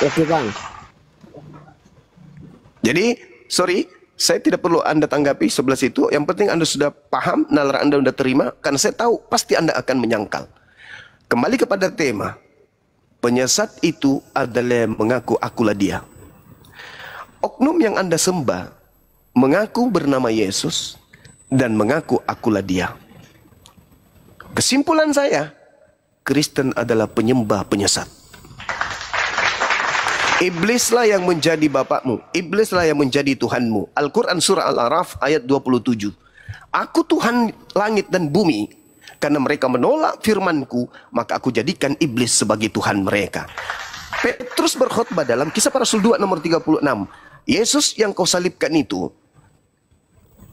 Oke Bang. Jadi, sorry, saya tidak perlu Anda tanggapi sebelah situ. Yang penting Anda sudah paham, nalar Anda sudah terima. Karena saya tahu pasti Anda akan menyangkal. Kembali kepada tema. Penyesat itu adalah yang mengaku akulah dia. Oknum yang Anda sembah mengaku bernama Yesus dan mengaku akulah dia. Kesimpulan saya, Kristen adalah penyembah penyesat. Iblislah yang menjadi bapakmu, iblislah yang menjadi Tuhanmu. Al-Quran surah Al-A'raf ayat 27. Aku Tuhan langit dan bumi, karena mereka menolak firmanku, maka aku jadikan iblis sebagai Tuhan mereka. Petrus berkhotbah dalam Kisah Para Rasul 2 nomor 36. Yesus yang kau salibkan itu,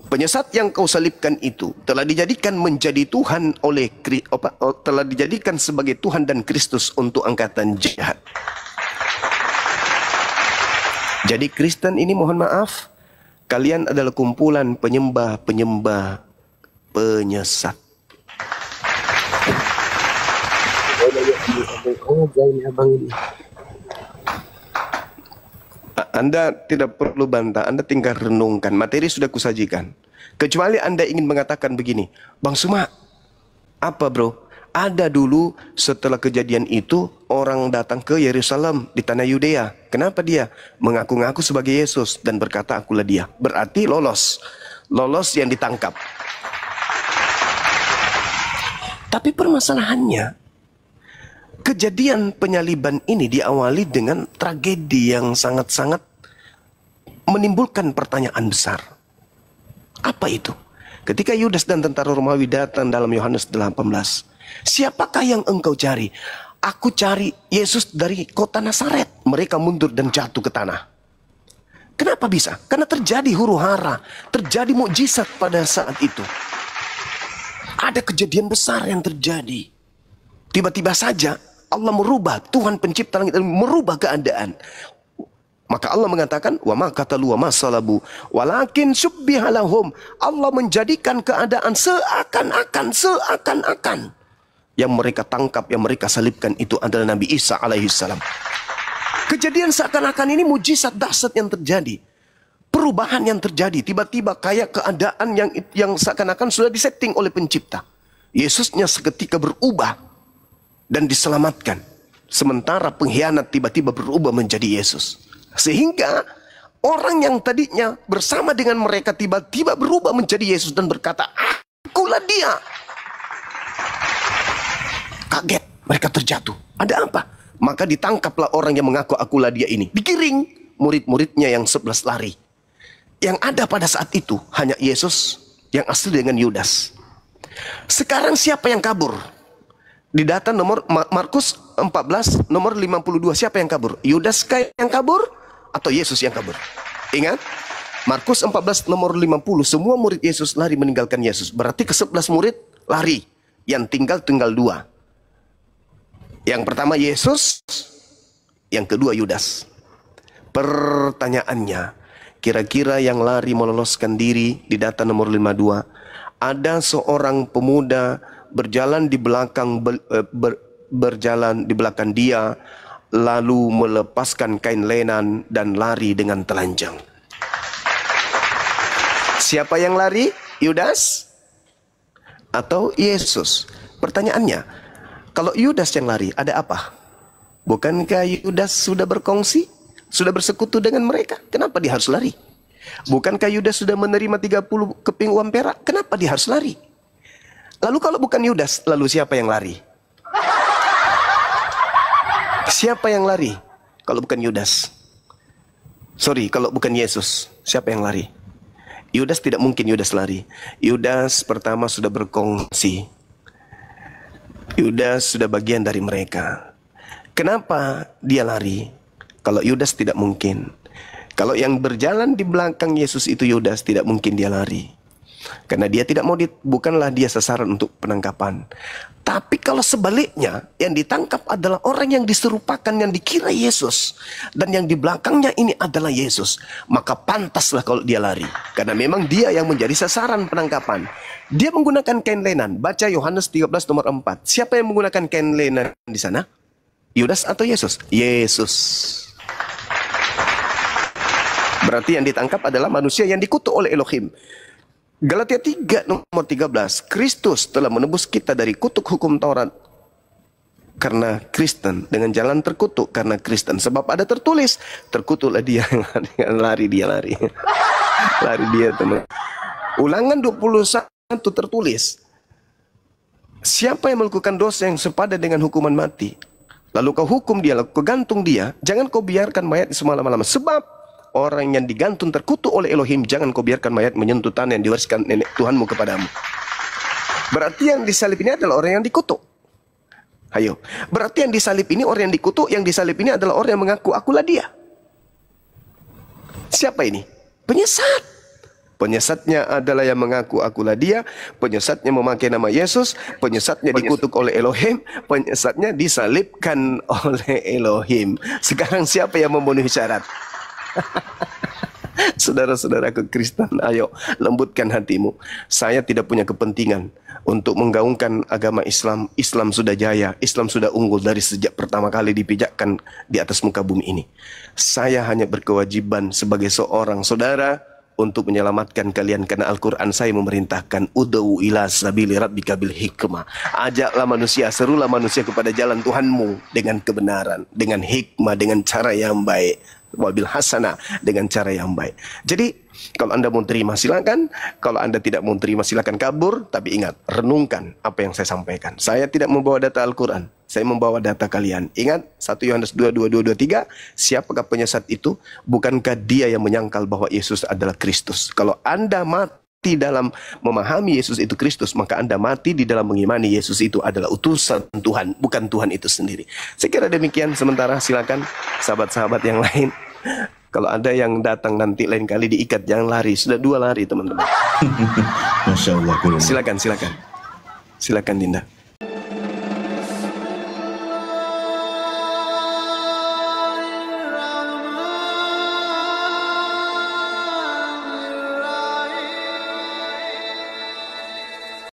penyesat yang kau salibkan itu, telah dijadikan menjadi Tuhan oleh, telah dijadikan sebagai Tuhan dan Kristus untuk angkatan jahat. Jadi Kristen ini mohon maaf, kalian adalah kumpulan penyembah-penyembah penyesat. Anda tidak perlu bantah, Anda tinggal renungkan. Materi sudah kusajikan. Kecuali Anda ingin mengatakan begini, Bang Suma, apa bro? Ada dulu setelah kejadian itu orang datang ke Yerusalem di tanah Yudea. Kenapa dia? Mengaku-ngaku sebagai Yesus dan berkata akulah dia. Berarti lolos. Lolos yang ditangkap. Tapi permasalahannya, kejadian penyaliban ini diawali dengan tragedi yang sangat-sangat menimbulkan pertanyaan besar. Apa itu? Ketika Yudas dan tentara Romawi datang dalam Yohanes 18. Siapakah yang engkau cari? Aku cari Yesus dari kota Nazaret. Mereka mundur dan jatuh ke tanah. Kenapa bisa? Karena terjadi huru hara, terjadi mukjizat pada saat itu. Ada kejadian besar yang terjadi. Tiba-tiba saja Allah merubah, Tuhan pencipta langit dan merubah keadaan. Maka Allah mengatakan, wa ma qatalu wa ma salabu walakin syubbiha lahum. Allah menjadikan keadaan seakan-akan yang mereka tangkap, yang mereka salibkan itu adalah Nabi Isa alaihissalam. Kejadian seakan-akan ini mujizat dahsyat yang terjadi. Perubahan yang terjadi. Tiba-tiba kayak keadaan yang seakan-akan sudah disetting oleh pencipta. Yesusnya seketika berubah dan diselamatkan. Sementara pengkhianat tiba-tiba berubah menjadi Yesus. Sehingga orang yang tadinya bersama dengan mereka tiba-tiba berubah menjadi Yesus dan berkata, akulah dia. Kaget, mereka terjatuh. Ada apa? Maka ditangkaplah orang yang mengaku akulah dia ini. Digiring, murid-muridnya yang 11 lari. Yang ada pada saat itu hanya Yesus yang asli dengan Yudas. Sekarang siapa yang kabur? Di data nomor Markus 14 nomor 52, siapa yang kabur? Yudas yang kabur atau Yesus yang kabur? Ingat, Markus 14 nomor 50, semua murid Yesus lari meninggalkan Yesus. Berarti ke-11 murid lari. Yang tinggal 2. Yang pertama Yesus, yang kedua Yudas. Pertanyaannya, kira-kira yang lari meloloskan diri di data nomor 52, ada seorang pemuda berjalan di belakang berjalan di belakang dia, lalu melepaskan kain lenan dan lari dengan telanjang. Siapa yang lari? Yudas atau Yesus? Pertanyaannya, kalau Yudas yang lari, ada apa? Bukankah Yudas sudah berkongsi? Sudah bersekutu dengan mereka? Kenapa dia harus lari? Bukankah Yudas sudah menerima 30 keping uang perak? Kenapa dia harus lari? Lalu kalau bukan Yudas, lalu siapa yang lari? Siapa yang lari? Kalau bukan Yudas. Sorry, kalau bukan Yesus, siapa yang lari? Yudas tidak mungkin Yudas lari. Yudas pertama sudah berkongsi. Yudas sudah bagian dari mereka. Kenapa dia lari? Kalau Yudas tidak mungkin. Kalau yang berjalan di belakang Yesus itu Yudas, tidak mungkin dia lari. Karena dia tidak mau, bukanlah dia sasaran untuk penangkapan. Tapi kalau sebaliknya, yang ditangkap adalah orang yang diserupakan, yang dikira Yesus. Dan yang di belakangnya ini adalah Yesus. Maka pantaslah kalau dia lari. Karena memang dia yang menjadi sasaran penangkapan. Dia menggunakan kain lenan. Baca Yohanes 13 nomor 4. Siapa yang menggunakan kain lenan di sana? Yudas atau Yesus? Yesus. Berarti yang ditangkap adalah manusia yang dikutuk oleh Elohim. Galatia 3 nomor 13. Kristus telah menebus kita dari kutuk hukum Taurat karena Kristen, dengan jalan terkutuk karena Kristen. Sebab ada tertulis, terkutuklah dia yang lari, dia lari. Lari dia, teman. Ulangan 21 tertulis, siapa yang melakukan dosa yang sepadan dengan hukuman mati, lalu kau hukum dia, lalu kau gantung dia, jangan kau biarkan mayat semalam-malam. Sebab orang yang digantung terkutuk oleh Elohim, jangan kau biarkan mayat menyentuh tanah yang diwariskan nenek Tuhanmu kepadamu. Berarti yang disalib ini adalah orang yang dikutuk. Ayo, berarti yang disalib ini orang yang dikutuk, yang disalib ini adalah orang yang mengaku akulah dia. Siapa ini? Penyesat. Penyesatnya adalah yang mengaku akulah dia, penyesatnya memakai nama Yesus, penyesatnya dikutuk oleh Elohim, penyesatnya disalibkan oleh Elohim. Sekarang siapa yang memenuhi syarat? Saudara-saudaraku Kristen, ayo lembutkan hatimu. Saya tidak punya kepentingan untuk menggaungkan agama Islam. Islam sudah jaya, Islam sudah unggul dari sejak pertama kali dipijakkan di atas muka bumi ini. Saya hanya berkewajiban sebagai seorang saudara untuk menyelamatkan kalian, karena Al-Quran saya memerintahkan ud'u ila sabili rabbika bil hikmah. Ajaklah manusia, serulah manusia kepada jalan Tuhanmu dengan kebenaran, dengan hikmah, dengan cara yang baik. Wabil hasanah, dengan cara yang baik. Jadi kalau Anda mau terima silakan, kalau Anda tidak mau terima silakan kabur. Tapi ingat, renungkan apa yang saya sampaikan. Saya tidak membawa data Al-Quran, saya membawa data kalian. Ingat 1 Yohanes 2:22-23, siapakah penyesat itu? Bukankah dia yang menyangkal bahwa Yesus adalah Kristus? Kalau Anda mati mati dalam memahami Yesus itu Kristus, maka Anda mati di dalam mengimani Yesus itu adalah utusan Tuhan, bukan Tuhan itu sendiri. Saya kira demikian sementara. Silakan sahabat-sahabat yang lain. Kalau ada yang datang nanti lain kali diikat, jangan lari. Sudah 2 lari teman-teman. Masya Allah. Silakan Dinda.